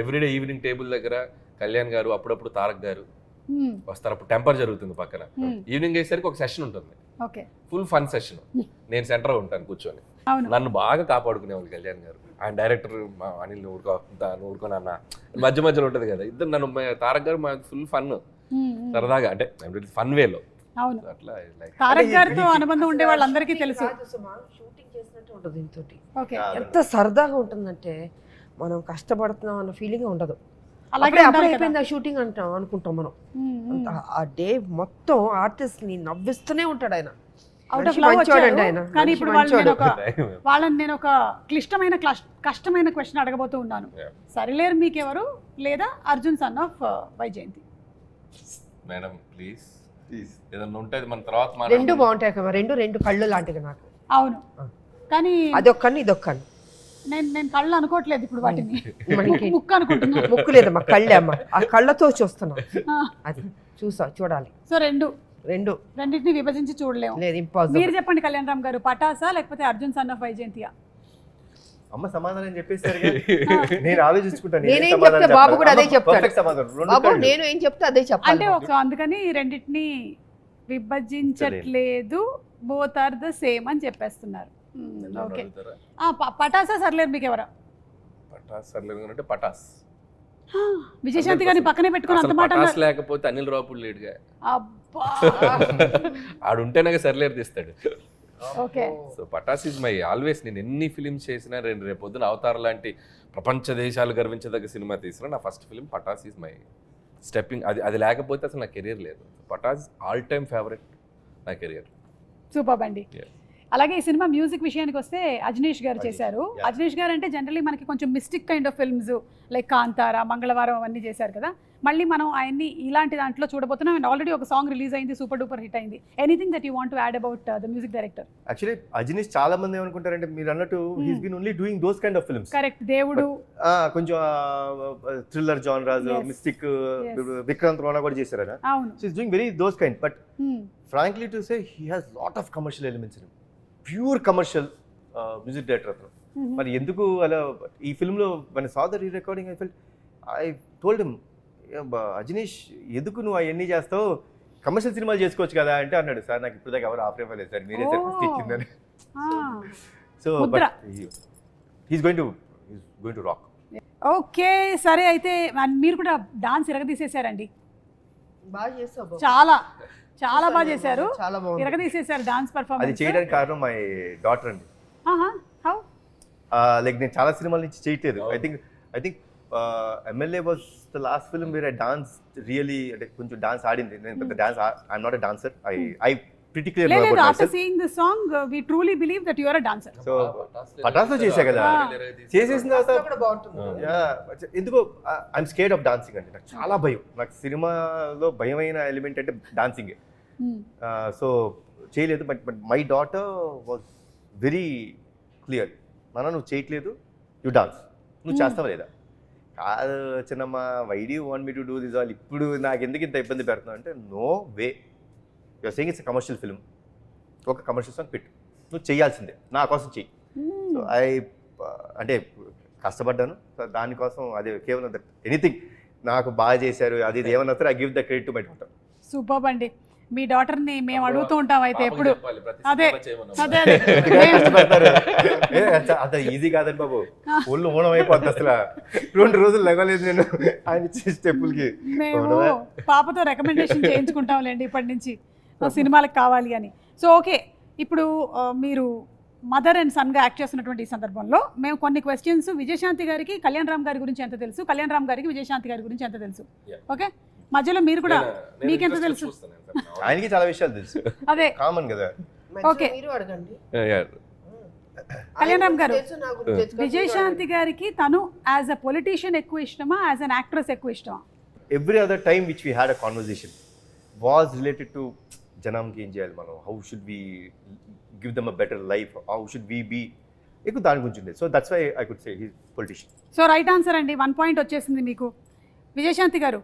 everyday evening table దగ్గర కళ్యాణ్ గారు, అప్పుడప్పుడు తారక్ గారు వస్తారు. అప్పుడు టెంపర్ జరుగుతుంది పక్కన. ఈవినింగ్ అయ్యేసరికి ఒక సెషన్ ఉంటుంది, ఫుల్ ఫన్ సెషన్. నేను సెంటర్ ఉంటాను కూర్చొని. నన్ను బాగా కాపాడుకునేవాళ్ళు కళ్యాణ్ గారు. ఆయన డైరెక్టర్ అనిల్ ఊరుకోనన్న మధ్యలో ఉంటుంది కదా, ఇద్దరు నన్ను తారక్ గారు ఫుల్ ఫన్ సరదాగా, అంటే ఫన్ వేలో అవును. So అట్లా like తారక్ గారితో అనుబంధం ఉండే వాళ్ళందరికీ తెలుసు. షూటింగ్ చేసినట్టు ఉంటుంది ఇంతోటి. ఓకే, ఎంత సరదాగా ఉంటుందంటే మనం కష్టపడుతున్నాం అన్న ఫీలింగ్ ఉండదు. అలాగే అప్పుడే ఉండాలి కదా. అయిపోయింది ఆ షూటింగ్ అనుకుంటాం మనం. ఆ డే మొత్తం ఆర్టిస్ట్ ని నవ్విస్తూనే ఉంటాడు ఆయన. అవుట్ ఆఫ్ మనిషి లవ్ మంచోడండి వచ్చారు. ఆయన. కానీ మనిషి ఇప్పుడు మంచోడు. వాళ్ళని నేను ఒక కష్టమైన క్వశ్చన్ అడగబోతూ ఉన్నాను. Yeah. సరిలేరు మీకెవరు లేదా Arjun son of Vyjayanthi? Madam please ఏదన్నా ఉంటే అది మన తర్వాత రెండు మాట్లాడదాం. బాగుంటాయి కదా, రెండు కళ్ళు లాంటివి నాకు. అవును, కానీ అదొక్కని ఇదొక్కని. నేను కళ్ళు అనుకోవట్లేదు ఇప్పుడు వాటిని, మనకి ముక్కు అనుకుంటున్నా. ముక్కు లేదమ్మా, కళ్ళే అమ్మ. ఆ కళ్ళతో చూస్తున్నాం, ఆ, అది చూడాలి. సో రెండింటిని రెండింటిని విభజించి చూడలేము. లేదు, ఇంపాసిబుల్. మీరు చెప్పండి కళ్యాణ్ రామ్ గారు, పటాసా లేకపోతే అర్జున్ సన్ ఆఫ్ వైజయంతియా? అమ్మ సమాధానం చెప్పేస్తారు నేను ఆలోచించుకుంటాను. నేనేం చెప్తే బాబు కూడా అదే చెప్తాడు. పర్ఫెక్ట్ సమాధానం. రెండు బాబు కళ్ళు. నేను ఏం చెప్తే అదే చెప్పాలి. అంటే ఒక అందుకని రెండింటిని విభజించట్లేదు, బోత్ ఆర్ ద సేమ్ అని చెప్పేస్తున్నారు. ఓకే, అడుగుతారా? పటాసా సర్లేరు మీకు ఎవరా? పటాస్ సర్లేదు అంటే పటాస్. విజయశాంతి గారిని పక్కనే పెట్టుకుని అంత అసలు మాట పటాస్ అన్నారు. లేకపోతే అనిల్ రావుపూడి లేడుగా. అబ్బా, ఆడుంటేనే సర్లేరు తీస్తాడు. Okay. So Pataas is my always. నేను ఎన్ని ఫిలిమ్స్ చేసినా, రేపు పొద్దున అవతార్ లాంటి ప్రపంచ దేశాలు గర్వించదగ్గ సినిమా తీసినా నా first film Pataas is my stepping. అది లేకపోతే అసలు నా కెరీర్ లేదు. పటాస్ ఆల్ టైమ్ ఫేవరెట్ నా కెరియర్. సూపర్ అండి. Yeah. అలాగే ఈ సినిమా మ్యూజిక్ విషయానికి వస్తే అజనీష్ గారు చేశారు. Yeah. అజనీష్ గారు అంటే జనరల్లీ మనకి కొంచెం mystic kind of films like Kantara, మంగళవారం అవన్నీ చేశారు కదా. మళ్ళీ మనం ఆయన్ని ఇలాంటి దాంట్లో చూడబోతున్నాం. అండ్ ఆల్రెడీ ఒక సాంగ్ రిలీజ్ అయింది, సూపర్ డూపర్ హిట్ అయింది. Anything that you want to add about the music director? Actually Ajaneesh చాలా మంది ఏమనుకుంటారంటే మీరు అన్నట్టు he's been only doing those kind of films. Correct, దేవుడు కొంచెం థ్రిల్లర్ జానరాస్, Yes. Mystic, Yes. Vikrant Rona కూడా చేశారు కదా. అవును. So is doing very those kind. But frankly to say he has lot of commercial elements in. Pure commercial music director అతను. మరి ఎందుకు అలా ఈ ఫిల్మ్లో మన saw the re recording I told him, Ajaneesh ఎందుకు నువ్వు అవన్నీ చేస్తావు, కమర్షియల్ సినిమాలు చేసుకోవచ్చు కదా అంటే అన్నాడు, సార్ నాకు ఇప్పుడు దాకా ఎవరు ఆఫర్ ఇవ్వలేదు సార్, మీరే సార్ ఫస్ట్ ఇచ్చిందని. So he's going to rock. Okay, సరే అయితే మీరు కూడా డాన్స్ ఇరగదీసేశారండి. బాగా చేసావు, చాలా బాగా చేశారు, చాలా బాగుంది. ఇరగదీసేశారు డాన్స్ అది పర్ఫార్మెన్స్. చేయడానికి కారణం మై డాటర్ అండి. హౌ? లైక్ నేను చాలా సినిమాల నుంచి చేయట్లేదు. I think MLA was the last film where I dance really, అంటే కొంచెం డాన్స్ ఆడింది. నేను పెద్ద dance, I'm not a dancer. I pretty clear లేదు, about after myself. Seeing the song we truly believe that you are a dancer. So పటాస్లో చేశా కదా, చేసేసిన తర్వాత కూడా బాగుంటుంది. ఎందుకో ఐఎమ్ స్కేర్డ్ ఆఫ్ డాన్సింగ్ అండి. నాకు చాలా భయం. నాకు సినిమాలో భయమైన ఎలిమెంట్ అంటే డాన్సింగ్. సో చేయలేదు. But my daughter was very clear, నాన్న నువ్వు చేయట్లేదు, యూ డాన్స్, నువ్వు చేస్తావా లేదా? కాదు చిన్నమ్మ, why do want me to do this all, ఇప్పుడు నాకు ఎందుకు ఇంత ఇబ్బంది పెడుతున్నావు అంటే, no way, you're saying it's commercial film, ఒక కమర్షియల్ సాంగ్ పెట్టు, నువ్వు చేయాల్సిందే, నా కోసం చెయ్యి. సో అంటే కష్టపడ్డాను. సో దానికోసం అదే కేవలం ఎనీథింగ్ నాకు బాగా చేశారు అది ఇది ఏమన్నా సరే, I give the credit to my daughter. Super అండి. మీ డాటర్ని మేము అడుగుతూ ఉంటాం అయితే ఎప్పుడు. అదే అదే అంత ఈజీ కాదండి బాబు, ఒళ్ళు ఓణం అయిపోద్ది అసలు. 2 రోజులు లెగలేదు నేను ఆయన ఇచ్చే స్టెప్పులకి. మేము పాపతో రికమెండేషన్ చేయించుకుంటాంలేండి ఇప్పటి నుంచి సినిమాలకు కావాలి అని. సో ఓకే, ఇప్పుడు మీరు మదర్ అండ్ సన్గా యాక్ట్ చేస్తున్నటువంటి ఈ సందర్భంలో మేము కొన్ని క్వశ్చన్స్, విజయశాంతి గారికి కళ్యాణ్ రామ్ గారి గురించి ఎంత తెలుసు, కళ్యాణ్ రామ్ గారికి విజయశాంతి గారి గురించి ఎంత తెలుసు, ఓకే మధ్యలో మీరు కూడా మీకెంత తెలుసు? ఆయనకి చాలా విషయాలు తెలుసు, అదే కామన్ కదా. ఓకే, మీరు అడగండి. కళ్యాణ్ రామ్ గారు, తెలుసు, నాకు తెలుసు. విజయశాంతి గారికి తను యాజ్ అ పొలిటీషియన్ ఎక్కువ ఇష్టమా, యాజ్ అన్ యాక్ట్రెస్ ఎక్కువ ఇష్టమా? Every other time which we had a conversation was related to జనంకి ఏం చేయాలి మనం, how should we give them a better life, how should we be, ఎక్కువ దాని గురించి ఉండేది. So that's why I could say he politician. So right answer అండి, 1 point వచ్చేసింది మీకు. విజయశాంతి గారు,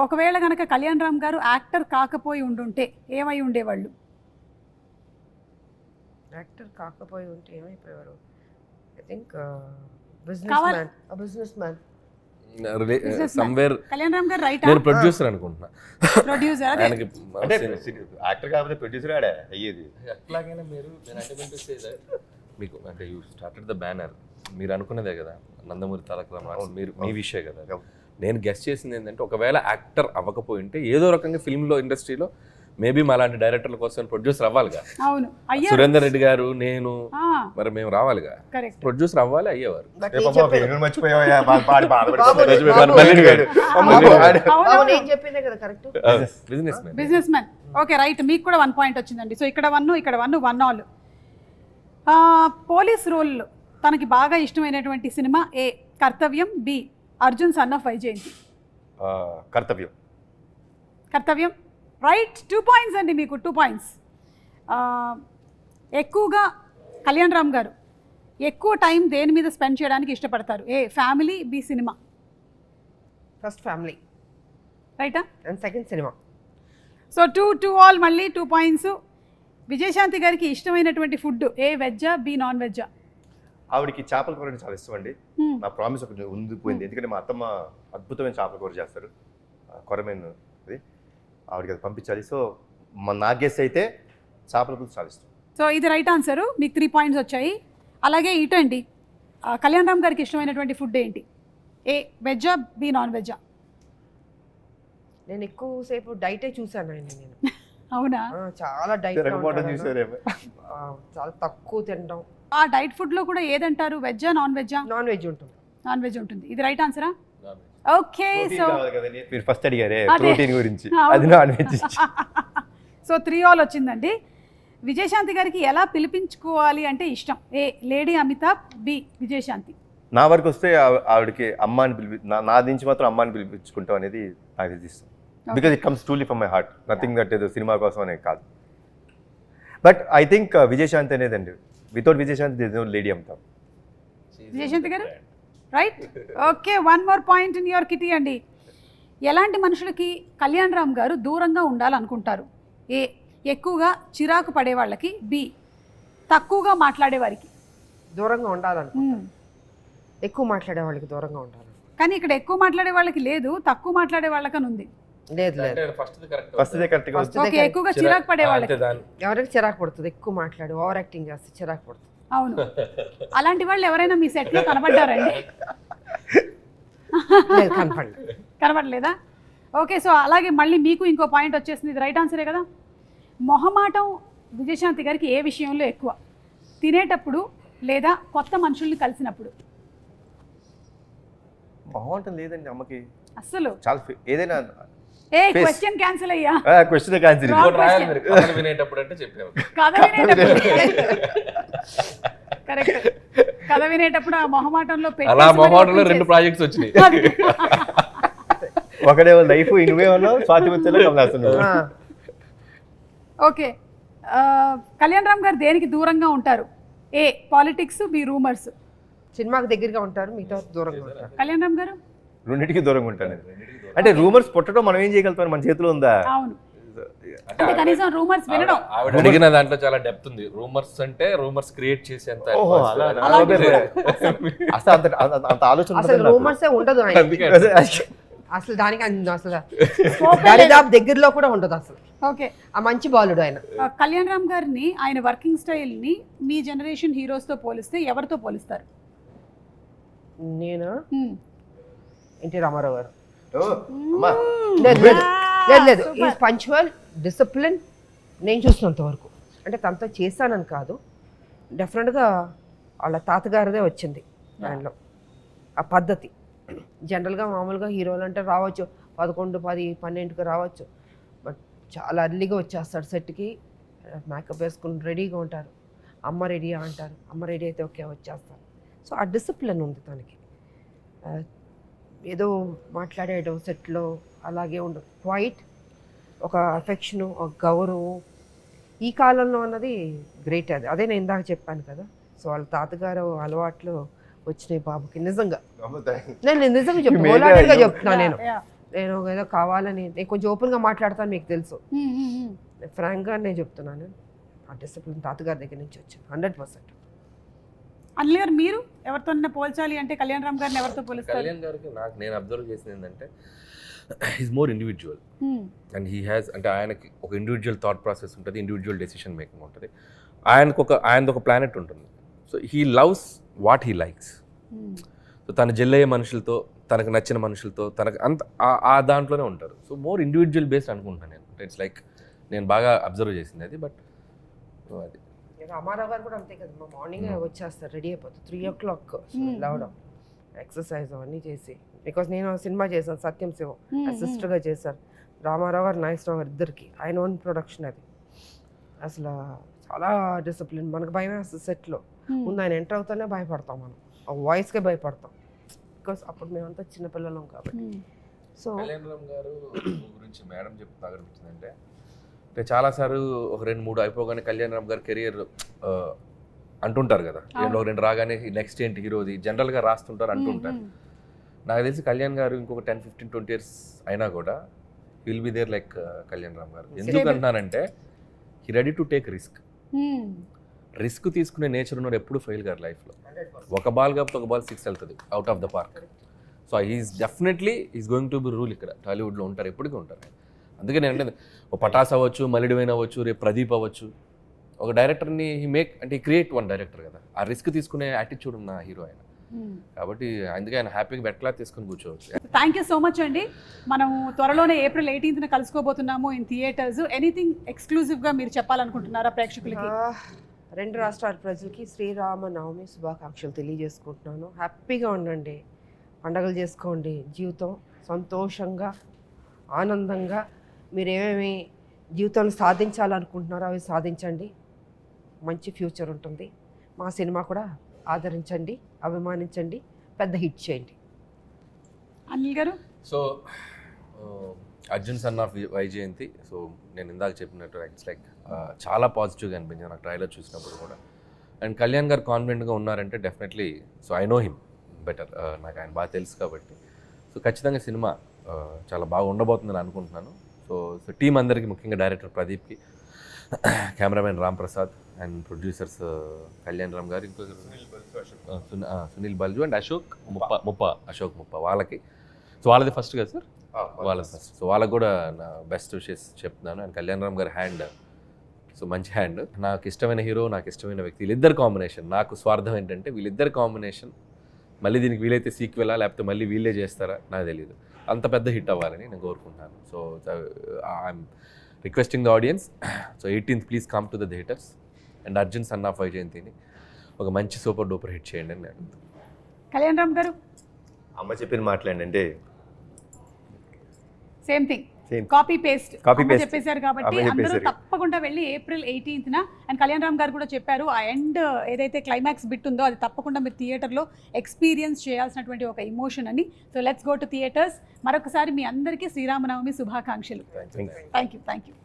ఒకవేళ కనుక కళ్యాణ్ రామ్ గారు యాక్టర్ కాకపోయి ఉండుంటే ఏమై ఉండేవాళ్ళు? యాక్టర్ కాకపోయి ఉంటే ఏమైపోయేవారు? I think businessman. Somewhere Kalyan Ram garu right నేను ప్రొడ్యూసర్ అనుకుంటున్నా. ప్రొడ్యూసర్ అదే ఆయనకి అంటే యాక్టర్ కాకపోతే ప్రొడ్యూసర్ ఆడే అయ్యేది. ఎట్లాగైనా మీరు మీకు అంటే యూ స్టార్టెడ్ ద బ్యానర్, మీరు అనుకున్నదే కదా నందమూరి తారక రామారావు, మీరు మీ విషయం కదా. నేను గెస్ట్ చేసింది ఏంటంటే, ఒకవేళ యాక్టర్ అవ్వకపోయింటే ఏదో రకంగా ఫిల్మ్లో ఇండస్ట్రీలో మేబీ మా లాంటి డైరెక్టర్ల కోసం ప్రొడ్యూసర్ అవ్వాలిగా. అవును అయ్యా సురేందర్ రెడ్డి గారు, నేను, మరి మేము రావాలిగా, కరెక్ట్. ప్రొడ్యూసర్ అవ్వాలి, అయ్యేవారు. మర్చిపోయావా నేను చెప్పిందే కదా correct. Business man. Okay right, మీకు కూడా 1 పాయింట్ వచ్చిందండి. సో ఇక్కడ 1 ఇక్కడ 1 1 ఆల్. పోలీస్ రోల్ తనకి బాగా ఇష్టమైనటువంటి cinema A Karthavyam, B Arjun son of Vyjayanthi. Karthavyam. Karthavyam right. 2 points అండి మీకు, 2 పాయింట్స్. ఎక్కువగా కళ్యాణ్ రామ్ గారు ఎక్కువ టైం దేని మీద స్పెండ్ చేయడానికి ఇష్టపడతారు? A family, B cinema. First family రైటా? And second cinema. So 2 all, మళ్ళీ 2 పాయింట్స్. విజయశాంతి గారికి ఇష్టమైనటువంటి ఫుడ్ ఏ వెజ్జా, బి నాన్ వెజ్జా? ఆవిడకి చేపల కూర అంటే చాలా ఇష్టం అండి. నా ప్రామిస్ ఒకటి ఉండిపోయింది, ఎందుకంటే మా అత్తమ్మ అద్భుతమైన చేపల కూర చేస్తారు, కొరమైన అది, ఆవిడకి అది పంపించాలి. సో నా గెస్ అయితే చేపల కూర చాలా ఇష్టం. సో ఇది రైట్ ఆన్సర్, మీకు 3 పాయింట్స్ వచ్చాయి. అలాగే ఇటు అండి, కళ్యాణ్ రామ్ గారికి ఇష్టమైనటువంటి ఫుడ్ ఏంటి? ఏ వెజ్జా, బి నాన్ వెజ్జా? నేను ఎక్కువసేపు డైటే చూసాను ఆయన. నేను అవునా? చాలా డైట్ చూసారేమో. చాలా తక్కువ తినడం. ఆ డైట్ ఫుడ్ లో కూడా ఏదంటారు, వెజ్జా నాన్ వెజ్జా? నాన్ వెజ్ ఉంటుంది. నాన్ వెజ్ ఉంటుంది. ఇది రైట్ ఆన్సరా? ఓకే. సో మీరు ఫస్ట్ అడిగారే అదే. ప్రోటీన్ గురించి, అది నాన్ వెజ్. సో 3 ఆల్ వచ్చిందండి. విజయశాంతి గారికి ఎలా పిలిపించుకోవాలి అంటే ఇష్టం? ఏ లేడీ అమితాబ్, బి విజయశాంతి. నా వరకు వస్తే ఆవిడకి అమ్మాని నా నుంచి మాత్రం అమ్మాని పిలిపించుకుంటాం అనేది నాకు ఇష్టం. Because it comes truly from my heart, nothing that ఏదో సినిమా కోసం అనేది కాదు. బట్ ఐ థింక్ విజయశాంతి అనేదండి, without Vijayashanti this no lady Amitabh. Vijayashanti garu right. Okay, 1 more point in your kitty అండి. ఎలాంటి మనుషులకి కళ్యాణ్ రామ్ గారు దూరంగా ఉండాలనుకుంటారు? ఏ ఎక్కువగా చిరాకు పడే వాళ్ళకి, బి తక్కువగా మాట్లాడే వారికి. దూరంగా ఉండాలను, ఎక్కువ మాట్లాడే వాళ్ళకి దూరంగా ఉండాలి. కానీ ఇక్కడ ఎక్కువ మాట్లాడే వాళ్ళకి లేదు, తక్కువ మాట్లాడే వాళ్ళకని ఉంది. లేదు లేదు, ఫస్ట్ కరెక్ట్. ఓకే, ఎక్కువగా చిరాకు పడే వాళ్ళకి. ఎవరికి చిరాకు పడుతుంది? ఎక్కువ మాట్లాడి ఓవర్ యాక్టింగ్ చేస్తే చిరాకు పడుతుంది. అవును, అలాంటి వాళ్ళు ఎవరైనా మీ సెట్లో కనబడ్డారండి? కనబడలేదా? ఓకే, సో అలాగే మళ్ళీ మీకు ఇంకో పాయింట్ వచ్చేసింది. ఇది రైట్ ఆన్సరే కదా. మొహమాటం విజయశాంతి గారికి ఏ విషయంలో ఎక్కువ? తినేటప్పుడు లేదా కొత్త మనుషుల్ని కలిసినప్పుడు? మొహమాటం లేదండి అమ్మకి అస్సలు. చాలా ఏదైనా ఏ క్వశ్చన్ క్యాన్సిల్ అయ్యా? Question cancel. కథ వినేటప్పుడు అంటే చెప్పాము. కథ వినేటప్పుడు కరెక్ట్. కథ వినేటప్పుడు ఆ మొహమాటంలో అలా మొహమాటంలో 2 ప్రాజెక్ట్స్ వచ్చినాయి. ఒకడేమో లైఫ్, ఇనువేమో స్వాతి ముత్యాలు కమలాసన్. ఓకే, కళ్యాణ్ రామ్ గారు దేనికి దూరంగా ఉంటారు? ఏ పాలిటిక్స్, బి రూమర్స్. సినిమాకి దగ్గరగా ఉంటారు, మిగతా దూరంగా ఉంటారు. కళ్యాణ్ రామ్ గారు రెండింటికి దూరంగా ఉంటాను. అంటే రూమర్స్ పుట్టడం మనం ఏం చేయగలుగుతాం, మన చేతిలో ఉందా? అవును, అంటే కనీసం రూమర్స్ వినడం. ఆవిడ అడిగిన దాంట్లో చాలా డెప్త్ ఉంది. రూమర్స్ అంటే రూమర్స్ క్రియేట్ చేసేంత. అంత ఆలోచన అసలు రూమర్సే ఉండదు ఆయన. అసలు దానికి అసలు దరిదాపు దగ్గరలో కూడా ఉండదు అసలు. ఓకే, ఆ మంచి బాలుడు ఆయన. కళ్యాణ్ రామ్ గారిని, ఆయన వర్కింగ్ స్టైల్ని మీ జనరేషన్ హీరోస్తో పోలిస్తే ఎవరితో పోలిస్తారు? నేను ఎన్టీ రామారావు గారు. లేదు లేదు లేదు, ఈ పంచువల్, డిసిప్లిన్ నేను చూసినంత వరకు. అంటే తనతో చేశానని కాదు, డెఫినెట్గా వాళ్ళ తాతగారిదే వచ్చింది దానిలో ఆ పద్ధతి. జనరల్గా మామూలుగా హీరోలు అంటే రావచ్చు 11, 10, 12కి రావచ్చు, బట్ చాలా అర్లీగా వచ్చేస్తాడు సెట్కి. మేకప్ వేసుకుని రెడీగా ఉంటారు. అమ్మ రెడీ అంటారు, అమ్మ రెడీ అయితే ఓకే వచ్చేస్తారు. సో ఆ డిసిప్లిన్ ఉంది తనకి. ఏదో మాట్లాడేయడం సెట్లో అలాగే ఉండదు. క్వైట్, ఒక అఫెక్షను, ఒక గౌరవం ఈ కాలంలో అన్నది గ్రేట్. అదే నేను ఇందాక చెప్పాను కదా. సో వాళ్ళ తాతగారు అలవాట్లు వచ్చినాయి బాబుకి. నిజంగా నేను నిజంగా చెప్తాను, చెప్తున్నాను. నేను ఏదో కావాలని, నేను కొంచెం ఓపెన్గా మాట్లాడతాను, మీకు తెలుసు. ఫ్రాంక్గా నేను చెప్తున్నాను, ఆ డిసిప్లిన్ తాతగారి దగ్గర నుంచి వచ్చింది 100%. అనిల్ గారు, మీరు ఎవరితో పోల్చాలి అంటే కళ్యాణ్ రామ్ గారిని ఎవరితో పోలిస్తారు? కళ్యాణ్ గారికి నాకు నేను అబ్జర్వ్ చేసింది ఏంటంటే, he's more individual and he has, అంటే ఆయనకి ఒక ఇండివిజువల్ థాట్ ప్రాసెస్ ఉంటుంది, ఇండివిజువల్ డెసిషన్ మేకింగ్ ఉంటుంది. ఆయనది ఒక ప్లానెట్ ఉంటుంది. So he loves what he likes. So తను జెల్లయ్యే మనుషులతో, తనకు నచ్చిన మనుషులతో, తనకు అంత ఆ దాంట్లోనే ఉంటారు. సో మోర్ ఇండివిజువల్ బేస్డ్ అనుకుంటాను నేను. ఇట్స్ లైక్ నేను బాగా అబ్జర్వ్ చేసింది అది. బట్ అది రామారావు గారు కూడా అంతే కదా, మార్నింగ్ వచ్చేస్తారు, రెడీ అయిపోతారు 3 o'clock లేవడం, ఎక్సర్సైజ్ అవన్నీ చేసి. బికాస్ నేను సినిమా చేశాను సత్యం శివం, అసిస్టర్గా చేశారు. రామారావు గారు నాగేశ్వరరావు గారు ఇద్దరికి ఆయన ఓన్ ప్రొడక్షన్ అది. అసలు చాలా డిసిప్లిన్. మనకు భయం వేస్తుంది సెట్లో, ముందు ఆయన ఎంటర్ అవుతానే భయపడతాం, మనం ఆ వాయిస్కే భయపడతాం, బికాస్ అప్పుడు మేమంతా చిన్నపిల్లలం కాబట్టి. సో కళ్యాణ్ రామ్ గారు గురించి మేడం చెప్తే అనిపించిందంటే, అంటే చాలాసార్లు ఒక 2-3 అయిపోగానే కళ్యాణ్ రామ్ గారి కెరియర్ అంటుంటారు కదా, ఒక 2 రాగానే నెక్స్ట్ ఏంటి హీరోది జనరల్గా రాస్తుంటారు అంటుంటారు. నాకు తెలిసి కళ్యాణ్ గారు ఇంకొక 10-15-20 years అయినా కూడా will be there like Kalyan Ram garu. ఎందుకు అంటున్నానంటే he ready to take risk తీసుకునే నేచర్ ఉన్నారు, ఎప్పుడు ఫెయిల్ గారు లైఫ్లో. ఒక బాల్ కాకపోతే ఒక బాల్ 6 వెళ్తుంది out of the park. So is definitely is going to be rule ఇక్కడ టాలీవుడ్లో ఉంటారు, ఎప్పటికీ ఉంటారు. అందుకే నేను అంటే ఒక పటాస్ అవ్వచ్చు, మల్లిడివైన్ అవ్వచ్చు, రేపు ప్రదీప్ అవ్వచ్చు, ఒక డైరెక్టర్ని అంటే క్రియేట్ వన్ డైరెక్టర్ కదా, ఆ రిస్క్ తీసుకునే యాటిట్యూడ్ ఉన్న హీరో ఆయన. కాబట్టి అందుకే ఆయన హ్యాపీగా బెట్లా తీసుకుని కూర్చోవచ్చు. థ్యాంక్ యూ సో మచ్ అండి. మనం త్వరలోనే April 18th కలుసుకోబోతున్నాము ఇన్ థియేటర్స్. ఎనీథింగ్ ఎక్స్క్లూజివ్గా మీరు చెప్పాలనుకుంటున్నారా ప్రేక్షకులకి? 2 రాష్ట్రాల ప్రజలకి శ్రీరామనవమి శుభాకాంక్షలు తెలియజేసుకుంటున్నాను. హ్యాపీగా ఉండండి, పండగలు చేసుకోండి, జీవితం సంతోషంగా ఆనందంగా మీరు ఏమేమి జీవితంలో సాధించాలనుకుంటున్నారో అవి సాధించండి, మంచి ఫ్యూచర్ ఉంటుంది. మా సినిమా కూడా ఆదరించండి, అభిమానించండి, పెద్ద హిట్ చేయండి. అనిల్ గారు? So Arjun son of Vyjayanthi, so నేను ఇందాక చెప్పినట్టు ఇట్స్ లైక్ చాలా పాజిటివ్గా అనిపించింది నాకు ట్రైలర్ చూసినప్పుడు కూడా. అండ్ కళ్యాణ్ గారు కాన్ఫిడెంట్గా ఉన్నారంటే definitely, so I know him better, నాకు ఆయన బాగా తెలుసు కాబట్టి. సో ఖచ్చితంగా సినిమా చాలా బాగా ఉండబోతుందని అనుకుంటున్నాను. సో టీం అందరికీ, ముఖ్యంగా డైరెక్టర్ ప్రదీప్కి, cameraman Ram Prasad and producers Kalyan Ram garu, ఇంకొక సునీల్ బల్జు అండ్ అశోక్ ముప్ప వాళ్ళకి. సో వాళ్ళది ఫస్ట్ కదా సార్? వాళ్ళది ఫస్ట్. సో వాళ్ళకి కూడా నా బెస్ట్ విషెస్ చెప్తున్నాను. అండ్ కళ్యాణ్ రామ్ గారి హ్యాండ్, సో మంచి హ్యాండ్. నాకు ఇష్టమైన హీరో, నాకు ఇష్టమైన వ్యక్తి, వీళ్ళిద్దరు కాంబినేషన్. నాకు స్వార్థం ఏంటంటే వీళ్ళిద్దరు కాంబినేషన్ మళ్ళీ దీనికి వీలైతే సీక్వెలా లేకపోతే మళ్ళీ వీళ్ళే చేస్తారా నాకు తెలియదు, అంత పెద్ద హిట్ అవ్వాలని నేను కోరుకుంటున్నాను. So I'm requesting the audience, so 18th please come to the theatres and Arjun son of వైజయంతిని ఒక మంచి సూపర్ డూపర్ హిట్ చేయండి అని నేను. కళ్యాణ్ రామ్ గారు? అమ్మ చెప్పిన మాట్లాడండి, సేమ్ థింగ్, కాపీ పేస్ట్ చెప్పేశారు కాబట్టి అమ్మ అందరూ చెప్పేశారు. తప్పకుండా వెళ్ళి April 18th and Kalyan Ram గారు కూడా చెప్పారు ఆ ఎండ్ ఏదైతే క్లైమాక్స్ బిట్ ఉందో అది తప్పకుండా మీరు థియేటర్లో ఎక్స్పీరియన్స్ చేయాల్సినటువంటి ఒక ఎమోషన్ అని. So let's go to theatres. మరొకసారి మీ అందరికీ శ్రీరామనవమి శుభాకాంక్షలు. Thanks. Thank you.